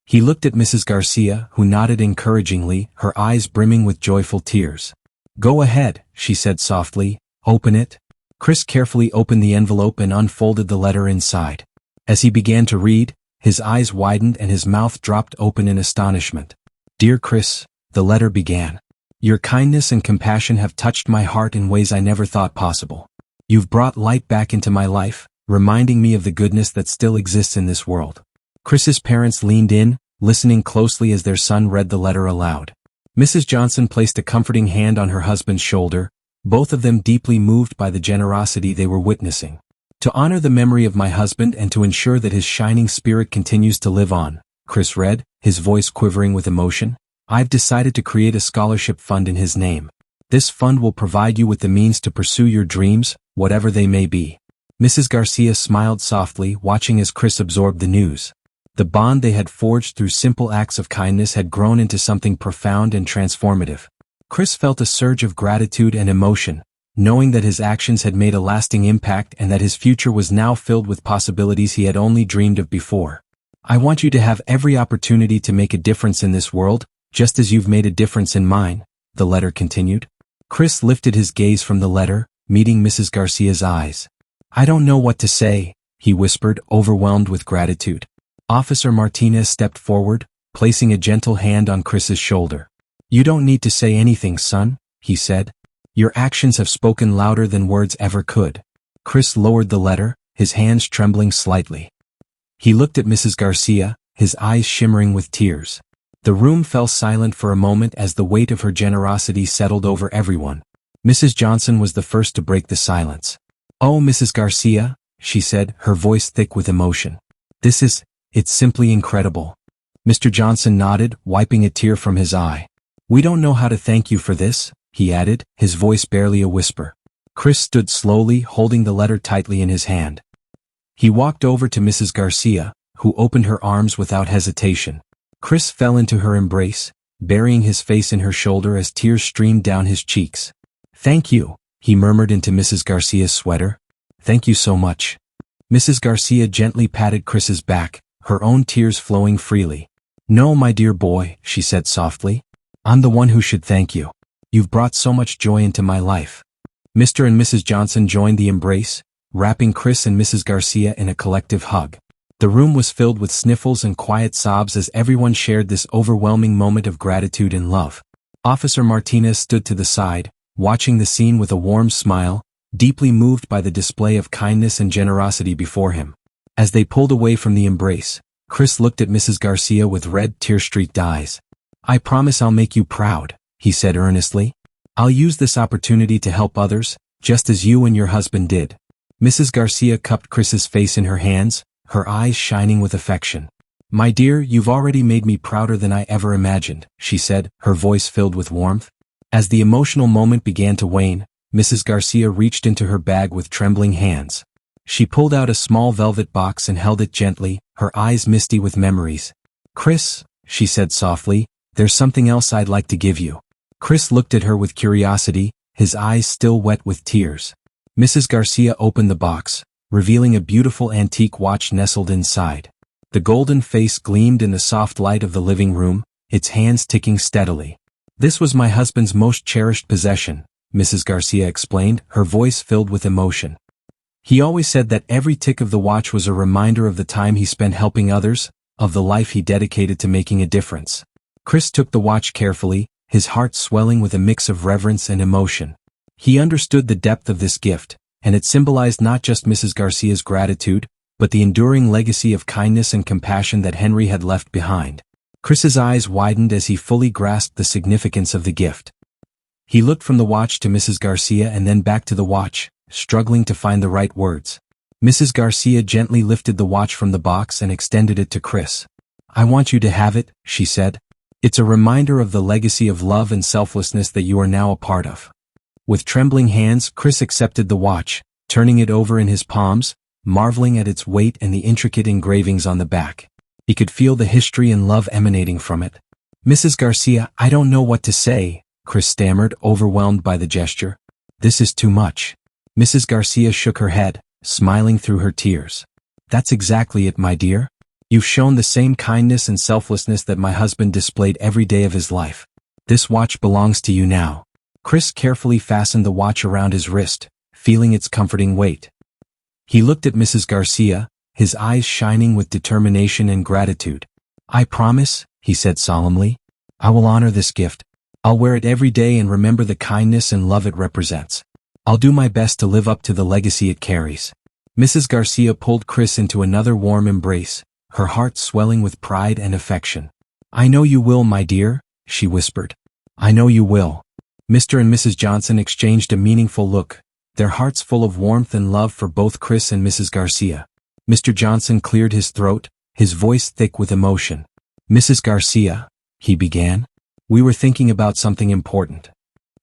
He looked at Mrs. Garcia, who nodded encouragingly, her eyes brimming with joyful tears. Go ahead, she said softly, open it. Chris carefully opened the envelope and unfolded the letter inside. As he began to read, his eyes widened and his mouth dropped open in astonishment. Dear Chris, the letter began. Your kindness and compassion have touched my heart in ways I never thought possible. You've brought light back into my life, reminding me of the goodness that still exists in this world. Chris's parents leaned in, listening closely as their son read the letter aloud. Mrs. Johnson placed a comforting hand on her husband's shoulder, both of them deeply moved by the generosity they were witnessing. To honor the memory of my husband and to ensure that his shining spirit continues to live on, Chris read, his voice quivering with emotion, I've decided to create a scholarship fund in his name. This fund will provide you with the means to pursue your dreams, whatever they may be. Mrs. Garcia smiled softly, watching as Chris absorbed the news. The bond they had forged through simple acts of kindness had grown into something profound and transformative. Chris felt a surge of gratitude and emotion, knowing that his actions had made a lasting impact and that his future was now filled with possibilities he had only dreamed of before. I want you to have every opportunity to make a difference in this world, just as you've made a difference in mine, the letter continued. Chris lifted his gaze from the letter, meeting Mrs. Garcia's eyes. I don't know what to say, he whispered, overwhelmed with gratitude. Officer Martinez stepped forward, placing a gentle hand on Chris's shoulder. You don't need to say anything, son, he said. Your actions have spoken louder than words ever could. Chris lowered the letter, his hands trembling slightly. He looked at Mrs. Garcia, his eyes shimmering with tears. The room fell silent for a moment as the weight of her generosity settled over everyone. Mrs. Johnson was the first to break the silence. "Oh, Mrs. Garcia," she said, her voice thick with emotion. It's simply incredible." Mr. Johnson nodded, wiping a tear from his eye. "We don't know how to thank you for this," he added, his voice barely a whisper. Chris stood slowly, holding the letter tightly in his hand. He walked over to Mrs. Garcia, who opened her arms without hesitation. Chris fell into her embrace, burying his face in her shoulder as tears streamed down his cheeks. "Thank you," he murmured into Mrs. Garcia's sweater. "Thank you so much." Mrs. Garcia gently patted Chris's back, her own tears flowing freely. "No, my dear boy," she said softly. "I'm the one who should thank you. You've brought so much joy into my life." Mr. and Mrs. Johnson joined the embrace, wrapping Chris and Mrs. Garcia in a collective hug. The room was filled with sniffles and quiet sobs as everyone shared this overwhelming moment of gratitude and love. Officer Martinez stood to the side, watching the scene with a warm smile, deeply moved by the display of kindness and generosity before him. As they pulled away from the embrace, Chris looked at Mrs. Garcia with red, tear-streaked eyes. "I promise I'll make you proud," he said earnestly. "I'll use this opportunity to help others, just as you and your husband did." Mrs. Garcia cupped Chris's face in her hands, her eyes shining with affection. "My dear, you've already made me prouder than I ever imagined," she said, her voice filled with warmth. As the emotional moment began to wane, Mrs. Garcia reached into her bag with trembling hands. She pulled out a small velvet box and held it gently, her eyes misty with memories. "Chris," she said softly, "there's something else I'd like to give you." Chris looked at her with curiosity, his eyes still wet with tears. Mrs. Garcia opened the box, revealing a beautiful antique watch nestled inside. The golden face gleamed in the soft light of the living room, its hands ticking steadily. "This was my husband's most cherished possession," Mrs. Garcia explained, her voice filled with emotion. "He always said that every tick of the watch was a reminder of the time he spent helping others, of the life he dedicated to making a difference." Chris took the watch carefully, his heart swelling with a mix of reverence and emotion. He understood the depth of this gift, and it symbolized not just Mrs. Garcia's gratitude, but the enduring legacy of kindness and compassion that Henry had left behind. Chris's eyes widened as he fully grasped the significance of the gift. He looked from the watch to Mrs. Garcia and then back to the watch, struggling to find the right words. Mrs. Garcia gently lifted the watch from the box and extended it to Chris. "I want you to have it," she said. "It's a reminder of the legacy of love and selflessness that you are now a part of." With trembling hands, Chris accepted the watch, turning it over in his palms, marveling at its weight and the intricate engravings on the back. He could feel the history and love emanating from it. "Mrs. Garcia, I don't know what to say," Chris stammered, overwhelmed by the gesture. "This is too much." Mrs. Garcia shook her head, smiling through her tears. "That's exactly it, my dear. You've shown the same kindness and selflessness that my husband displayed every day of his life. This watch belongs to you now." Chris carefully fastened the watch around his wrist, feeling its comforting weight. He looked at Mrs. Garcia, his eyes shining with determination and gratitude. "I promise," he said solemnly, "I will honor this gift. I'll wear it every day and remember the kindness and love it represents. I'll do my best to live up to the legacy it carries." Mrs. Garcia pulled Chris into another warm embrace, her heart swelling with pride and affection. "I know you will, my dear," she whispered. "I know you will." Mr. and Mrs. Johnson exchanged a meaningful look, their hearts full of warmth and love for both Chris and Mrs. Garcia. Mr. Johnson cleared his throat, his voice thick with emotion. "Mrs. Garcia," he began, "we were thinking about something important."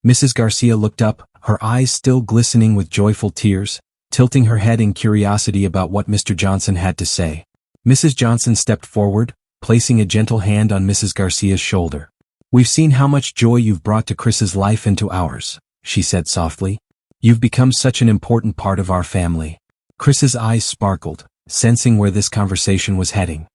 Mrs. Garcia looked up, her eyes still glistening with joyful tears, tilting her head in curiosity about what Mr. Johnson had to say. Mrs. Johnson stepped forward, placing a gentle hand on Mrs. Garcia's shoulder. "We've seen how much joy you've brought to Chris's life and to ours," she said softly. "You've become such an important part of our family." Chris's eyes sparkled, sensing where this conversation was heading.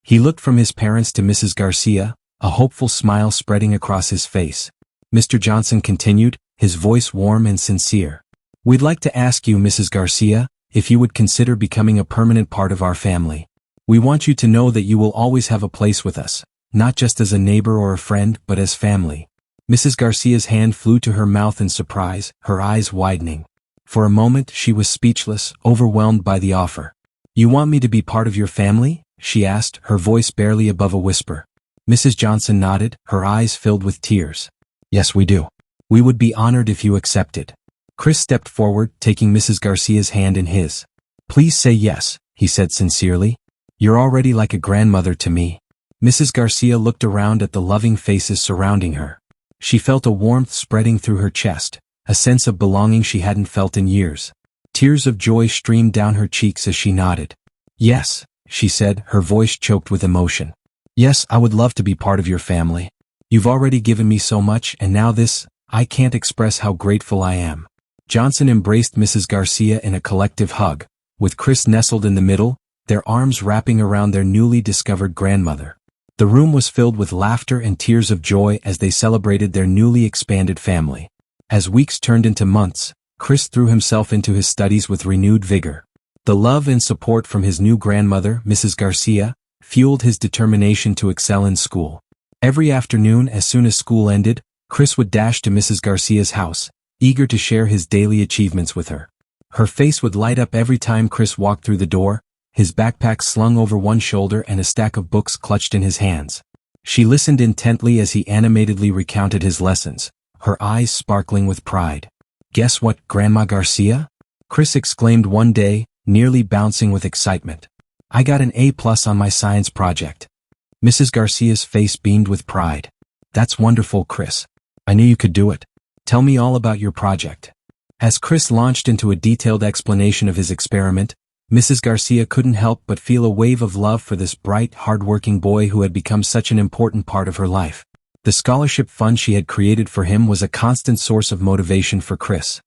He looked from his parents to Mrs. Garcia, a hopeful smile spreading across his face. Mr. Johnson continued, his voice warm and sincere. "We'd like to ask you, Mrs. Garcia, if you would consider becoming a permanent part of our family. We want you to know that you will always have a place with us, not just as a neighbor or a friend, but as family." Mrs. Garcia's hand flew to her mouth in surprise, her eyes widening. For a moment she was speechless, overwhelmed by the offer. "You want me to be part of your family?" she asked, her voice barely above a whisper. Mrs. Johnson nodded, her eyes filled with tears. "Yes, we do. We would be honored if you accepted." Chris stepped forward, taking Mrs. Garcia's hand in his. "Please say yes," he said sincerely. "You're already like a grandmother to me." Mrs. Garcia looked around at the loving faces surrounding her. She felt a warmth spreading through her chest, a sense of belonging she hadn't felt in years. Tears of joy streamed down her cheeks as she nodded. "Yes," she said, her voice choked with emotion. "Yes, I would love to be part of your family. You've already given me so much, and now this, I can't express how grateful I am." Johnson embraced Mrs. Garcia in a collective hug, with Chris nestled in the middle, their arms wrapping around their newly discovered grandmother. The room was filled with laughter and tears of joy as they celebrated their newly expanded family. As weeks turned into months, Chris threw himself into his studies with renewed vigor. The love and support from his new grandmother, Mrs. Garcia, fueled his determination to excel in school. Every afternoon, as soon as school ended, Chris would dash to Mrs. Garcia's house, eager to share his daily achievements with her. Her face would light up every time Chris walked through the door, his backpack slung over one shoulder and a stack of books clutched in his hands. She listened intently as he animatedly recounted his lessons, her eyes sparkling with pride. "Guess what, Grandma Garcia?" Chris exclaimed one day, nearly bouncing with excitement. "I got an A+ on my science project." Mrs. Garcia's face beamed with pride. "That's wonderful, Chris. I knew you could do it. Tell me all about your project." As Chris launched into a detailed explanation of his experiment, Mrs. Garcia couldn't help but feel a wave of love for this bright, hard-working boy who had become such an important part of her life. The scholarship fund she had created for him was a constant source of motivation for Chris.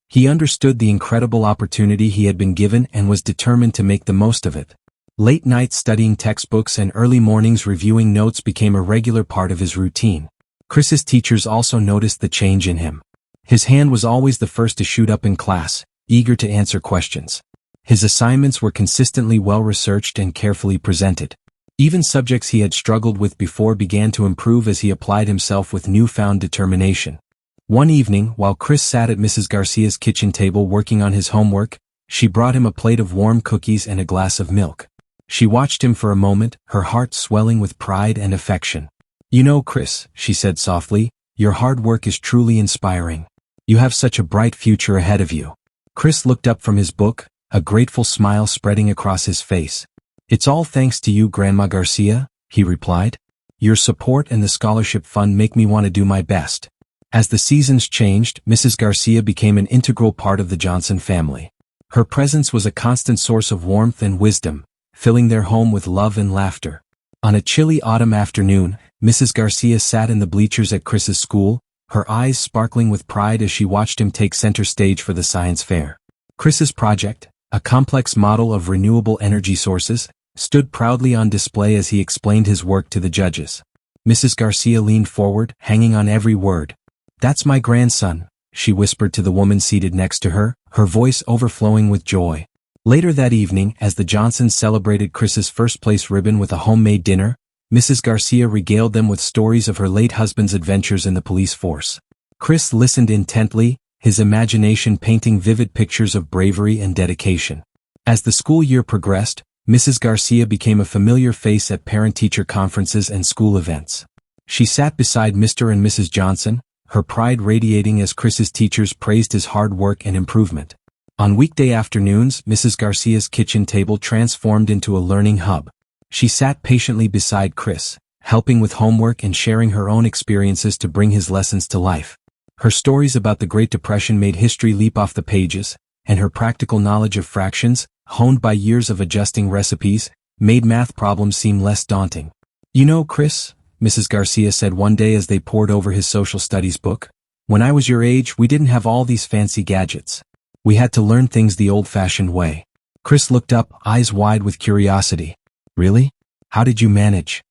He understood the incredible opportunity he had been given and was determined to make the most of it. Late nights studying textbooks and early mornings reviewing notes became a regular part of his routine. Chris's teachers also noticed the change in him. His hand was always the first to shoot up in class, eager to answer questions. His assignments were consistently well-researched and carefully presented. Even subjects he had struggled with before began to improve as he applied himself with newfound determination. One evening, while Chris sat at Mrs. Garcia's kitchen table working on his homework, she brought him a plate of warm cookies and a glass of milk. She watched him for a moment, her heart swelling with pride and affection. "You know, Chris," she said softly, "your hard work is truly inspiring. You have such a bright future ahead of you." Chris looked up from his book, a grateful smile spreading across his face. "It's all thanks to you, Grandma Garcia," he replied. "Your support and the scholarship fund make me want to do my best." As the seasons changed, Mrs. Garcia became an integral part of the Johnson family. Her presence was a constant source of warmth and wisdom, filling their home with love and laughter. On a chilly autumn afternoon, Mrs. Garcia sat in the bleachers at Chris's school, her eyes sparkling with pride as she watched him take center stage for the science fair. Chris's project, a complex model of renewable energy sources, stood proudly on display as he explained his work to the judges. Mrs. Garcia leaned forward, hanging on every word. "That's my grandson," she whispered to the woman seated next to her, her voice overflowing with joy. Later that evening, as the Johnsons celebrated Chris's first-place ribbon with a homemade dinner, Mrs. Garcia regaled them with stories of her late husband's adventures in the police force. Chris listened intently, his imagination painting vivid pictures of bravery and dedication. As the school year progressed, Mrs. Garcia became a familiar face at parent-teacher conferences and school events. She sat beside Mr. and Mrs. Johnson, her pride radiating as Chris's teachers praised his hard work and improvement. On weekday afternoons, Mrs. Garcia's kitchen table transformed into a learning hub. She sat patiently beside Chris, helping with homework and sharing her own experiences to bring his lessons to life. Her stories about the Great Depression made history leap off the pages, and her practical knowledge of fractions, honed by years of adjusting recipes, made math problems seem less daunting. "You know, Chris," Mrs. Garcia said one day as they pored over his social studies book, "when I was your age, we didn't have all these fancy gadgets. We had to learn things the old-fashioned way." Chris looked up, eyes wide with curiosity. "Really? How did you manage?"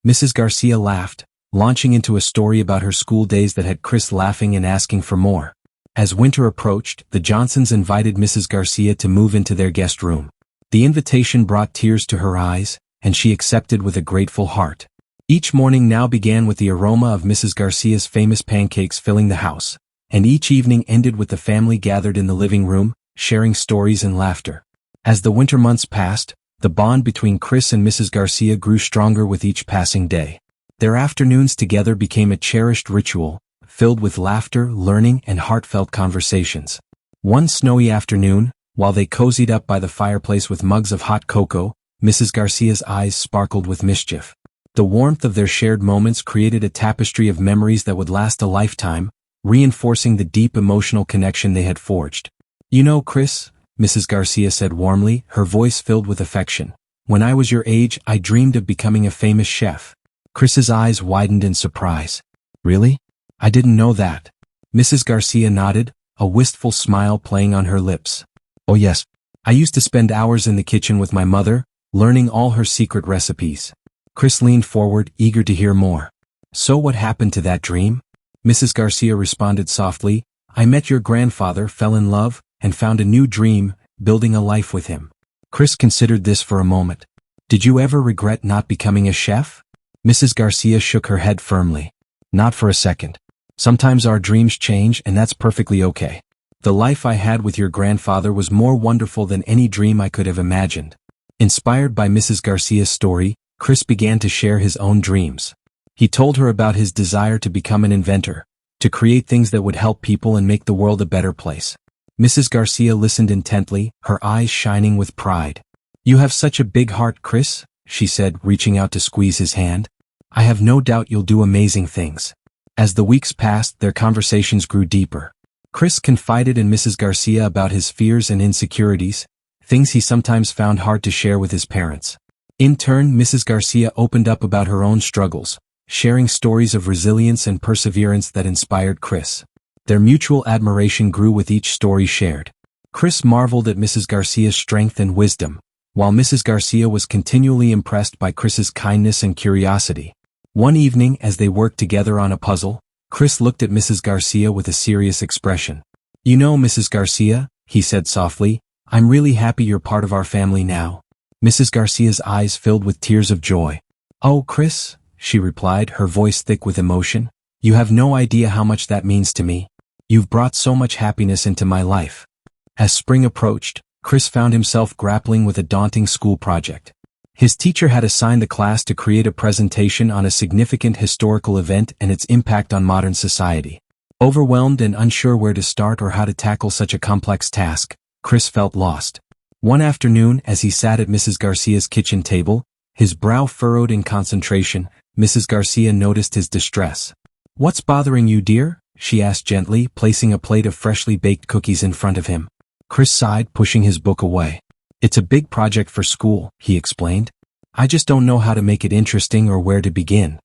Mrs. Garcia laughed, launching into a story about her school days that had Chris laughing and asking for more. As winter approached, the Johnsons invited Mrs. Garcia to move into their guest room. The invitation brought tears to her eyes, and she accepted with a grateful heart. Each morning now began with the aroma of Mrs. Garcia's famous pancakes filling the house, and each evening ended with the family gathered in the living room, sharing stories and laughter. As the winter months passed, the bond between Chris and Mrs. Garcia grew stronger with each passing day. Their afternoons together became a cherished ritual, filled with laughter, learning, and heartfelt conversations. One snowy afternoon, while they cozied up by the fireplace with mugs of hot cocoa, Mrs. Garcia's eyes sparkled with mischief. The warmth of their shared moments created a tapestry of memories that would last a lifetime, reinforcing the deep emotional connection they had forged. "You know, Chris," Mrs. Garcia said warmly, her voice filled with affection, "when I was your age, I dreamed of becoming a famous chef." Chris's eyes widened in surprise. "Really? I didn't know that." Mrs. Garcia nodded, a wistful smile playing on her lips. "Oh yes, I used to spend hours in the kitchen with my mother, learning all her secret recipes." Chris leaned forward, eager to hear more. "So what happened to that dream?" Mrs. Garcia responded softly, "I met your grandfather, fell in love, and found a new dream, building a life with him." Chris considered this for a moment. "Did you ever regret not becoming a chef?" Mrs. Garcia shook her head firmly. "Not for a second. Sometimes our dreams change, and that's perfectly okay. The life I had with your grandfather was more wonderful than any dream I could have imagined." Inspired by Mrs. Garcia's story, Chris began to share his own dreams. He told her about his desire to become an inventor, to create things that would help people and make the world a better place. Mrs. Garcia listened intently, her eyes shining with pride. "You have such a big heart, Chris," she said, reaching out to squeeze his hand. "I have no doubt you'll do amazing things." As the weeks passed, their conversations grew deeper. Chris confided in Mrs. Garcia about his fears and insecurities, things he sometimes found hard to share with his parents. In turn, Mrs. Garcia opened up about her own struggles, sharing stories of resilience and perseverance that inspired Chris. Their mutual admiration grew with each story shared. Chris marveled at Mrs. Garcia's strength and wisdom, while Mrs. Garcia was continually impressed by Chris's kindness and curiosity. One evening, as they worked together on a puzzle, Chris looked at Mrs. Garcia with a serious expression. "You know, Mrs. Garcia," he said softly, "I'm really happy you're part of our family now." Mrs. Garcia's eyes filled with tears of joy. "Oh, Chris," she replied, her voice thick with emotion, "you have no idea how much that means to me. You've brought so much happiness into my life." As spring approached, Chris found himself grappling with a daunting school project. His teacher had assigned the class to create a presentation on a significant historical event and its impact on modern society. Overwhelmed and unsure where to start or how to tackle such a complex task, Chris felt lost. One afternoon, as he sat at Mrs. Garcia's kitchen table, his brow furrowed in concentration, Mrs. Garcia noticed his distress. "What's bothering you, dear?" she asked gently, placing a plate of freshly baked cookies in front of him. Chris sighed, pushing his book away. "It's a big project for school," he explained. "I just don't know how to make it interesting or where to begin."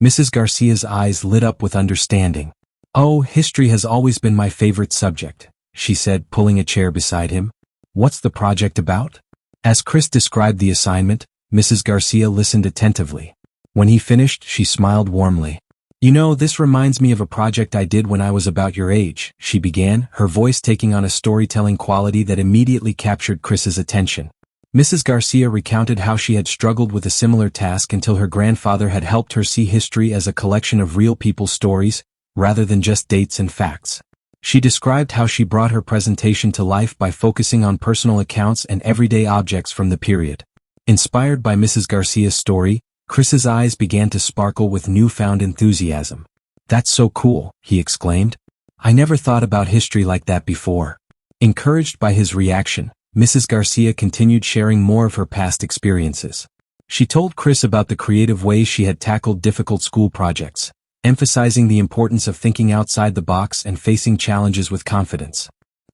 Mrs. Garcia's eyes lit up with understanding. "Oh, history has always been my favorite subject," she said, pulling a chair beside him. "What's the project about?" As Chris described the assignment, Mrs. Garcia listened attentively. When he finished, she smiled warmly. "You know, this reminds me of a project I did when I was about your age," she began, her voice taking on a storytelling quality that immediately captured Chris's attention. Mrs. Garcia recounted how she had struggled with a similar task until her grandfather had helped her see history as a collection of real people's stories, rather than just dates and facts. She described how she brought her presentation to life by focusing on personal accounts and everyday objects from the period. Inspired by Mrs. Garcia's story, Chris's eyes began to sparkle with newfound enthusiasm. "That's so cool," he exclaimed. "I never thought about history like that before." Encouraged by his reaction, Mrs. Garcia continued sharing more of her past experiences. She told Chris about the creative ways she had tackled difficult school projects, emphasizing the importance of thinking outside the box and facing challenges with confidence.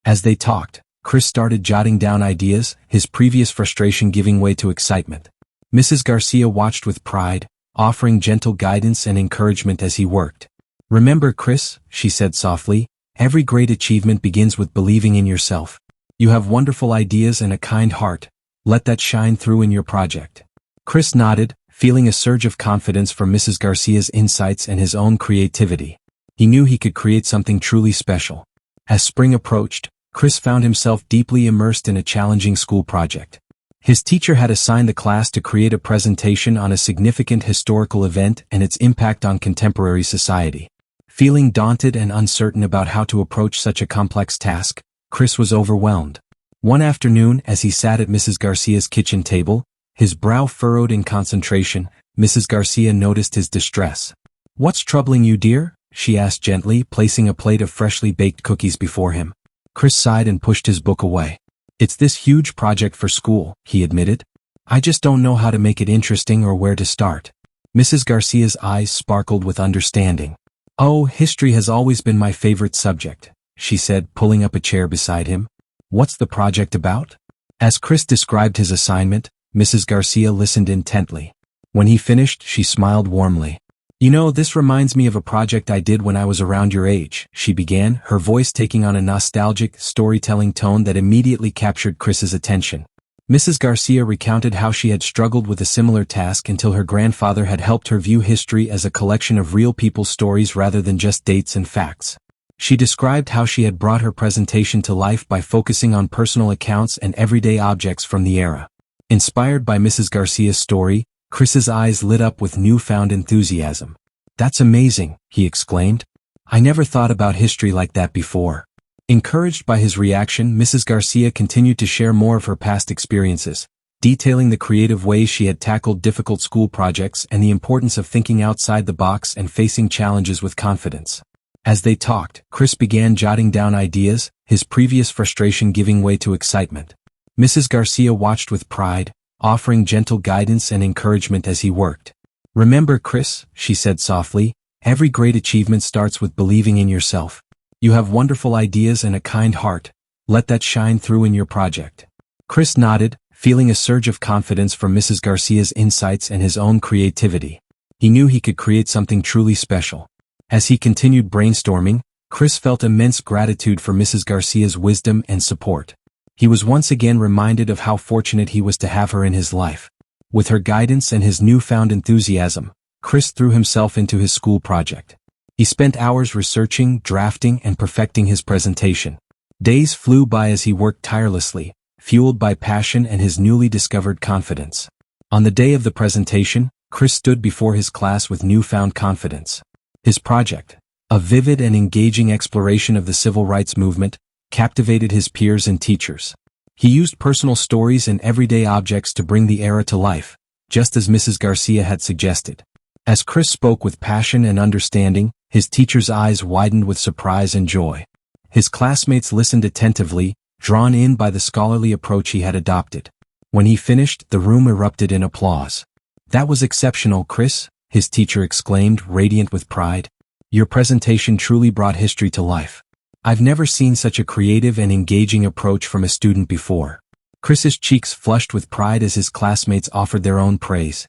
As they talked, Chris started jotting down ideas, his previous frustration giving way to excitement. Mrs. Garcia watched with pride, offering gentle guidance and encouragement as he worked. "Remember, Chris," she said softly, "every great achievement begins with believing in yourself. You have wonderful ideas and a kind heart. Let that shine through in your project." Chris nodded, feeling a surge of confidence from Mrs. Garcia's insights and his own creativity. He knew he could create something truly special. As spring approached, Chris found himself deeply immersed in a challenging school project. His teacher had assigned the class to create a presentation on a significant historical event and its impact on contemporary society. Feeling daunted and uncertain about how to approach such a complex task, Chris was overwhelmed. One afternoon, as he sat at Mrs. Garcia's kitchen table, his brow furrowed in concentration, Mrs. Garcia noticed his distress. "What's troubling you, dear?" she asked gently, placing a plate of freshly baked cookies before him. Chris sighed and pushed his book away. "It's this huge project for school," he admitted. "I just don't know how to make it interesting or where to start." Mrs. Garcia's eyes sparkled with understanding. "Oh, history has always been my favorite subject," she said, pulling up a chair beside him. "What's the project about?" As Chris described his assignment, Mrs. Garcia listened intently. When he finished, she smiled warmly. "You know, this reminds me of a project I did when I was around your age," she began, her voice taking on a nostalgic, storytelling tone that immediately captured Chris's attention. Mrs. Garcia recounted how she had struggled with a similar task until her grandfather had helped her view history as a collection of real people's stories rather than just dates and facts. She described how she had brought her presentation to life by focusing on personal accounts and everyday objects from the era. Inspired by Mrs. Garcia's story, Chris's eyes lit up with newfound enthusiasm. "That's amazing," he exclaimed. "I never thought about history like that before." Encouraged by his reaction, Mrs. Garcia continued to share more of her past experiences, detailing the creative ways she had tackled difficult school projects and the importance of thinking outside the box and facing challenges with confidence. As they talked, Chris began jotting down ideas, his previous frustration giving way to excitement. Mrs. Garcia watched with pride, offering gentle guidance and encouragement as he worked. "Remember, Chris," she said softly, "every great achievement starts with believing in yourself. You have wonderful ideas and a kind heart. Let that shine through in your project." Chris nodded, feeling a surge of confidence from Mrs. Garcia's insights and his own creativity. He knew he could create something truly special. As he continued brainstorming, Chris felt immense gratitude for Mrs. Garcia's wisdom and support. He was once again reminded of how fortunate he was to have her in his life. With her guidance and his newfound enthusiasm, Chris threw himself into his school project. He spent hours researching, drafting, and perfecting his presentation. Days flew by as he worked tirelessly, fueled by passion and his newly discovered confidence. On the day of the presentation, Chris stood before his class with newfound confidence. His project, a vivid and engaging exploration of the civil rights movement, captivated his peers and teachers. He used personal stories and everyday objects to bring the era to life, just as Mrs. Garcia had suggested. As Chris spoke with passion and understanding, his teachers' eyes widened with surprise and joy. His classmates listened attentively, drawn in by the scholarly approach he had adopted. When he finished, the room erupted in applause. "That was exceptional, Chris," his teacher exclaimed, radiant with pride. "Your presentation truly brought history to life. I've never seen such a creative and engaging approach from a student before." Chris's cheeks flushed with pride as his classmates offered their own praise.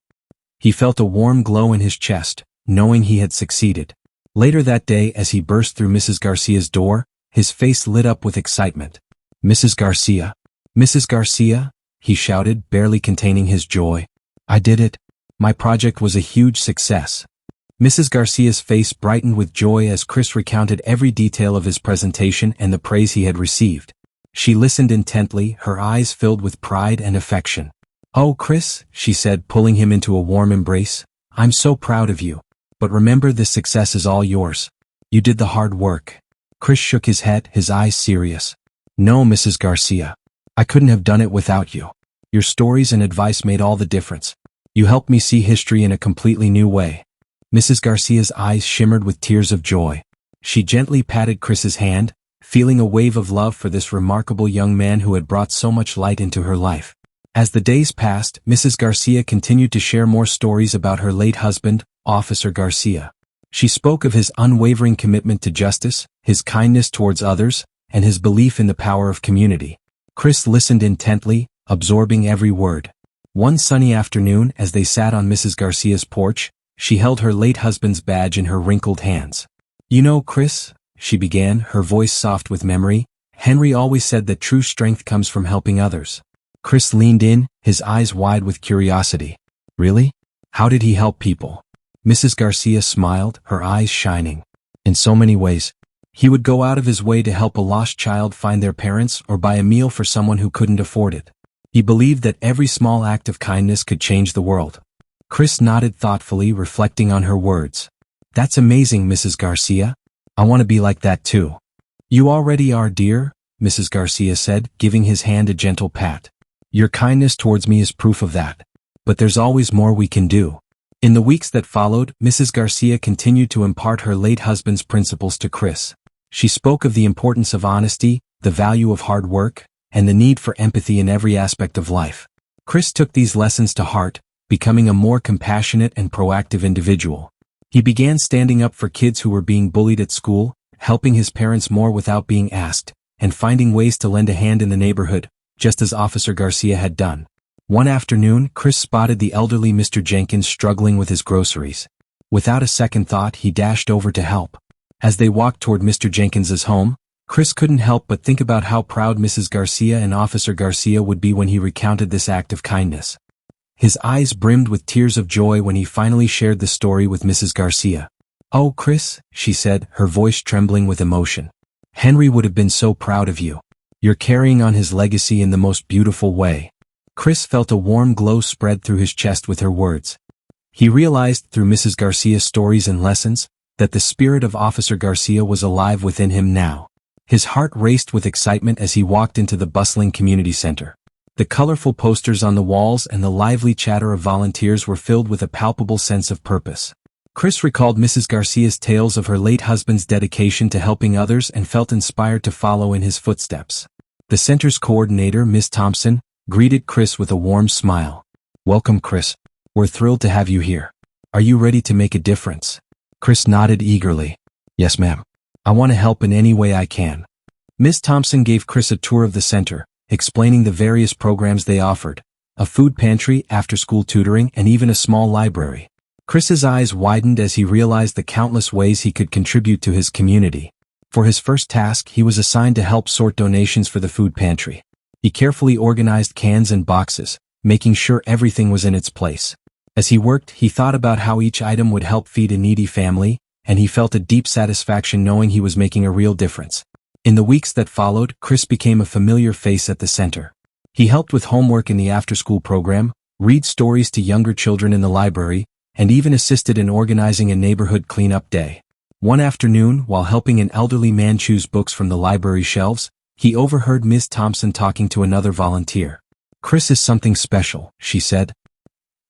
He felt a warm glow in his chest, knowing he had succeeded. Later that day, as he burst through Mrs. Garcia's door, his face lit up with excitement. "Mrs. Garcia! Mrs. Garcia!" he shouted, barely containing his joy. "I did it! My project was a huge success." Mrs. Garcia's face brightened with joy as Chris recounted every detail of his presentation and the praise he had received. She listened intently, her eyes filled with pride and affection. "Oh, Chris," she said, pulling him into a warm embrace, "I'm so proud of you. But remember, this success is all yours. You did the hard work." Chris shook his head, his eyes serious. "No, Mrs. Garcia. I couldn't have done it without you. Your stories and advice made all the difference. You helped me see history in a completely new way." Mrs. Garcia's eyes shimmered with tears of joy. She gently patted Chris's hand, feeling a wave of love for this remarkable young man who had brought so much light into her life. As the days passed, Mrs. Garcia continued to share more stories about her late husband, Officer Garcia. She spoke of his unwavering commitment to justice, his kindness towards others, and his belief in the power of community. Chris listened intently, absorbing every word. One sunny afternoon, as they sat on Mrs. Garcia's porch, she held her late husband's badge in her wrinkled hands. "You know, Chris," she began, her voice soft with memory, "Henry always said that true strength comes from helping others." Chris leaned in, his eyes wide with curiosity. "Really? How did he help people?" Mrs. Garcia smiled, her eyes shining. "In so many ways. He would go out of his way to help a lost child find their parents or buy a meal for someone who couldn't afford it. He believed that every small act of kindness could change the world. Chris nodded thoughtfully, reflecting on her words. That's amazing, Mrs. Garcia. I want to be like that too. You already are, dear, Mrs. Garcia said, giving his hand a gentle pat. Your kindness towards me is proof of that. But there's always more we can do. In the weeks that followed, Mrs. Garcia continued to impart her late husband's principles to Chris. She spoke of the importance of honesty, the value of hard work, and the need for empathy in every aspect of life. Chris took these lessons to heart, becoming a more compassionate and proactive individual. He began standing up for kids who were being bullied at school, helping his parents more without being asked, and finding ways to lend a hand in the neighborhood, just as Officer Garcia had done. One afternoon, Chris spotted the elderly Mr. Jenkins struggling with his groceries. Without a second thought, he dashed over to help. As they walked toward Mr. Jenkins's home, Chris couldn't help but think about how proud Mrs. Garcia and Officer Garcia would be when he recounted this act of kindness. His eyes brimmed with tears of joy when he finally shared the story with Mrs. Garcia. "Oh, Chris," she said, her voice trembling with emotion. "Henry would have been so proud of you. You're carrying on his legacy in the most beautiful way." Chris felt a warm glow spread through his chest with her words. He realized through Mrs. Garcia's stories and lessons that the spirit of Officer Garcia was alive within him now. His heart raced with excitement as he walked into the bustling community center. The colorful posters on the walls and the lively chatter of volunteers were filled with a palpable sense of purpose. Chris recalled Mrs. Garcia's tales of her late husband's dedication to helping others and felt inspired to follow in his footsteps. The center's coordinator, Ms. Thompson, greeted Chris with a warm smile. "Welcome, Chris. We're thrilled to have you here. Are you ready to make a difference?" Chris nodded eagerly. "Yes, ma'am. I want to help in any way I can." Ms. Thompson gave Chris a tour of the center, explaining the various programs they offered: a food pantry, after-school tutoring, and even a small library. Chris's eyes widened as he realized the countless ways he could contribute to his community. For his first task, he was assigned to help sort donations for the food pantry. He carefully organized cans and boxes, making sure everything was in its place. As he worked, he thought about how each item would help feed a needy family, and he felt a deep satisfaction knowing he was making a real difference. In the weeks that followed, Chris became a familiar face at the center. He helped with homework in the after-school program, read stories to younger children in the library, and even assisted in organizing a neighborhood cleanup day. One afternoon, while helping an elderly man choose books from the library shelves, he overheard Ms. Thompson talking to another volunteer. "Chris is something special," she said.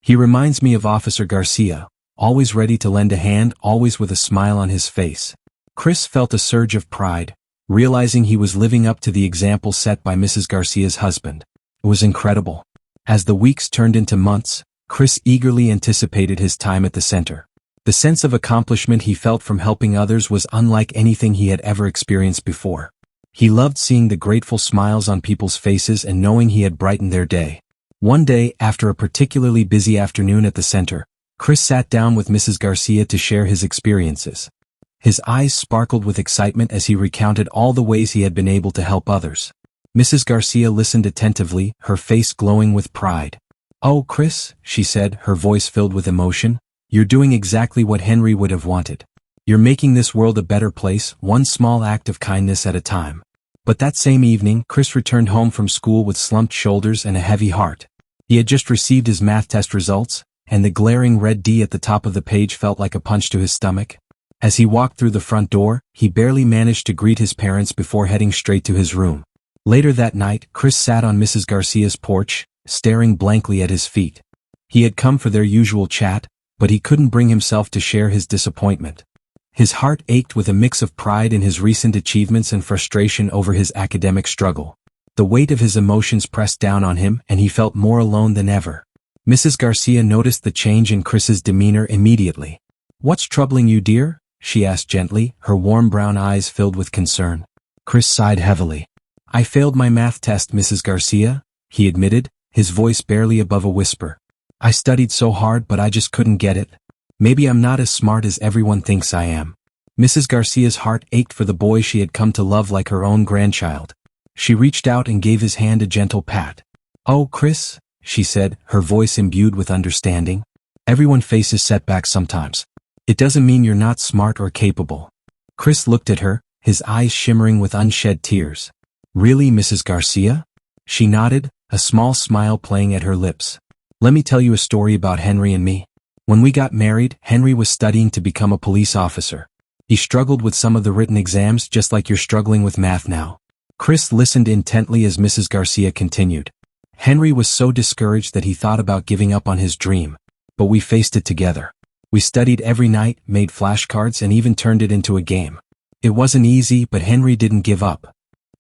"He reminds me of Officer Garcia, always ready to lend a hand, always with a smile on his face." Chris felt a surge of pride, realizing he was living up to the example set by Mrs. Garcia's husband. It was incredible. As the weeks turned into months, Chris eagerly anticipated his time at the center. The sense of accomplishment he felt from helping others was unlike anything he had ever experienced before. He loved seeing the grateful smiles on people's faces and knowing he had brightened their day. One day, after a particularly busy afternoon at the center, Chris sat down with Mrs. Garcia to share his experiences. His eyes sparkled with excitement as he recounted all the ways he had been able to help others. Mrs. Garcia listened attentively, her face glowing with pride. "Oh, Chris," she said, her voice filled with emotion, "you're doing exactly what Henry would have wanted. You're making this world a better place, one small act of kindness at a time." But that same evening, Chris returned home from school with slumped shoulders and a heavy heart. He had just received his math test results, and the glaring red D at the top of the page felt like a punch to his stomach. As he walked through the front door, he barely managed to greet his parents before heading straight to his room. Later that night, Chris sat on Mrs. Garcia's porch, staring blankly at his feet. He had come for their usual chat, but he couldn't bring himself to share his disappointment. His heart ached with a mix of pride in his recent achievements and frustration over his academic struggle. The weight of his emotions pressed down on him, and he felt more alone than ever. Mrs. Garcia noticed the change in Chris's demeanor immediately. "What's troubling you, dear?" she asked gently, her warm brown eyes filled with concern. Chris sighed heavily. "I failed my math test, Mrs. Garcia," he admitted, his voice barely above a whisper. "I studied so hard, but I just couldn't get it. Maybe I'm not as smart as everyone thinks I am." Mrs. Garcia's heart ached for the boy she had come to love like her own grandchild. She reached out and gave his hand a gentle pat. "Oh, Chris," she said, her voice imbued with understanding. "Everyone faces setbacks sometimes. It doesn't mean you're not smart or capable." Chris looked at her, his eyes shimmering with unshed tears. "Really, Mrs. Garcia?" She nodded, a small smile playing at her lips. Let me tell you a story about Henry and me. When we got married, Henry was studying to become a police officer. He struggled with some of the written exams just like you're struggling with math now. Chris listened intently as Mrs. Garcia continued. Henry was so discouraged that he thought about giving up on his dream, but we faced it together. We studied every night, made flashcards, and even turned it into a game. It wasn't easy, but Henry didn't give up.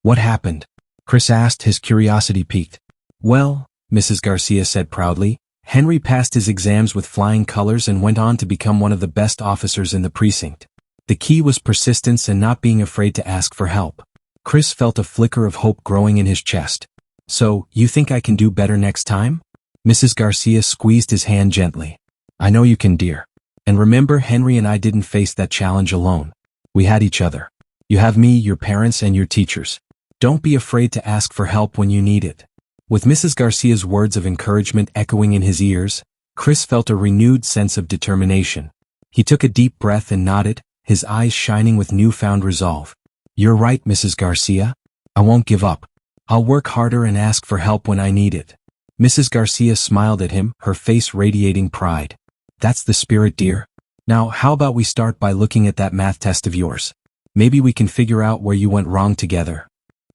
What happened? Chris asked, his curiosity piqued. Well, Mrs. Garcia said proudly, Henry passed his exams with flying colors and went on to become one of the best officers in the precinct. The key was persistence and not being afraid to ask for help. Chris felt a flicker of hope growing in his chest. So, you think I can do better next time? Mrs. Garcia squeezed his hand gently. I know you can, dear. And remember, Henry and I didn't face that challenge alone. We had each other. You have me, your parents, and your teachers. Don't be afraid to ask for help when you need it. With Mrs. Garcia's words of encouragement echoing in his ears, Chris felt a renewed sense of determination. He took a deep breath and nodded, his eyes shining with newfound resolve. You're right, Mrs. Garcia. I won't give up. I'll work harder and ask for help when I need it. Mrs. Garcia smiled at him, her face radiating pride. That's the spirit, dear. Now, how about we start by looking at that math test of yours? Maybe we can figure out where you went wrong together.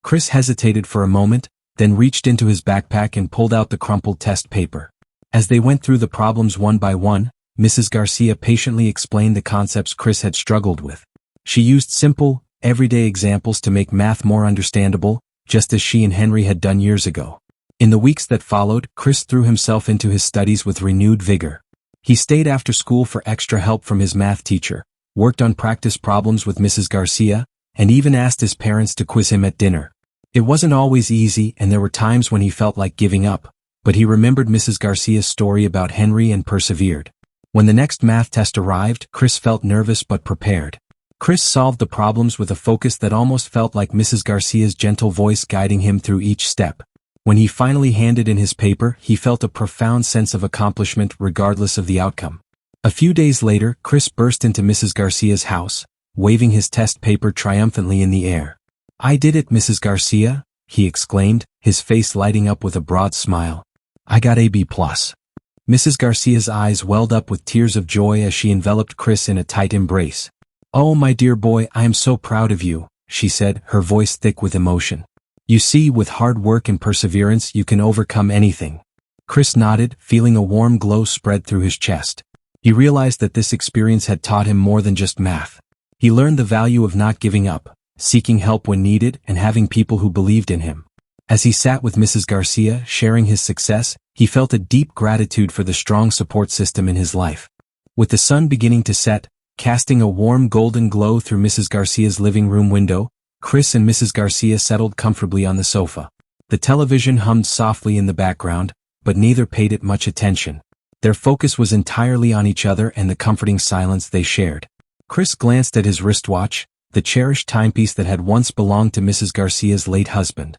Chris hesitated for a moment, then reached into his backpack and pulled out the crumpled test paper. As they went through the problems one by one, Mrs. Garcia patiently explained the concepts Chris had struggled with. She used simple, everyday examples to make math more understandable, just as she and Henry had done years ago. In the weeks that followed, Chris threw himself into his studies with renewed vigor. He stayed after school for extra help from his math teacher, worked on practice problems with Mrs. Garcia, and even asked his parents to quiz him at dinner. It wasn't always easy, and there were times when he felt like giving up, but he remembered Mrs. Garcia's story about Henry and persevered. When the next math test arrived, Chris felt nervous but prepared. Chris solved the problems with a focus that almost felt like Mrs. Garcia's gentle voice guiding him through each step. When he finally handed in his paper, he felt a profound sense of accomplishment regardless of the outcome. A few days later, Chris burst into Mrs. Garcia's house, waving his test paper triumphantly in the air. I did it, Mrs. Garcia, he exclaimed, his face lighting up with a broad smile. I got a B+. Mrs. Garcia's eyes welled up with tears of joy as she enveloped Chris in a tight embrace. Oh, my dear boy, I am so proud of you, she said, her voice thick with emotion. You see, with hard work and perseverance, you can overcome anything. Chris nodded, feeling a warm glow spread through his chest. He realized that this experience had taught him more than just math. He learned the value of not giving up, seeking help when needed, and having people who believed in him. As he sat with Mrs. Garcia, sharing his success, he felt a deep gratitude for the strong support system in his life. With the sun beginning to set, casting a warm golden glow through Mrs. Garcia's living room window, Chris and Mrs. Garcia settled comfortably on the sofa. The television hummed softly in the background, but neither paid it much attention. Their focus was entirely on each other and the comforting silence they shared. Chris glanced at his wristwatch, the cherished timepiece that had once belonged to Mrs. Garcia's late husband.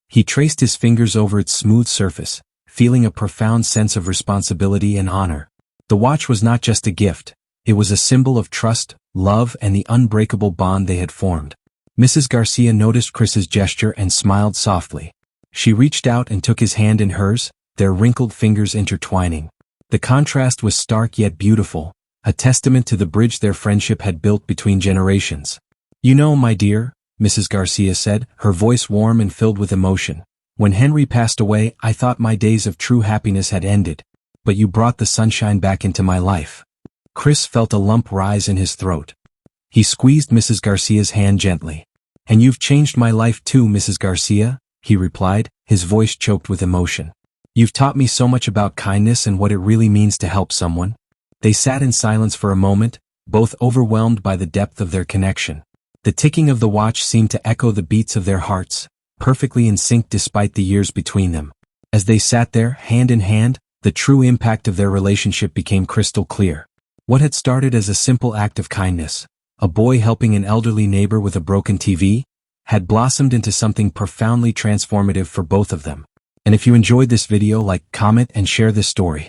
He traced his fingers over its smooth surface, feeling a profound sense of responsibility and honor. The watch was not just a gift. It was a symbol of trust, love, and the unbreakable bond they had formed. Mrs. Garcia noticed Chris's gesture and smiled softly. She reached out and took his hand in hers, their wrinkled fingers intertwining. The contrast was stark yet beautiful, a testament to the bridge their friendship had built between generations. You know, my dear, Mrs. Garcia said, her voice warm and filled with emotion. When Henry passed away, I thought my days of true happiness had ended. But you brought the sunshine back into my life. Chris felt a lump rise in his throat. He squeezed Mrs. Garcia's hand gently. And you've changed my life too, Mrs. Garcia, he replied, his voice choked with emotion. You've taught me so much about kindness and what it really means to help someone. They sat in silence for a moment, both overwhelmed by the depth of their connection. The ticking of the watch seemed to echo the beats of their hearts, perfectly in sync despite the years between them. As they sat there, hand in hand, the true impact of their relationship became crystal clear. What had started as a simple act of kindness, a boy helping an elderly neighbor with a broken TV, had blossomed into something profoundly transformative for both of them. And if you enjoyed this video, like, comment, and share this story.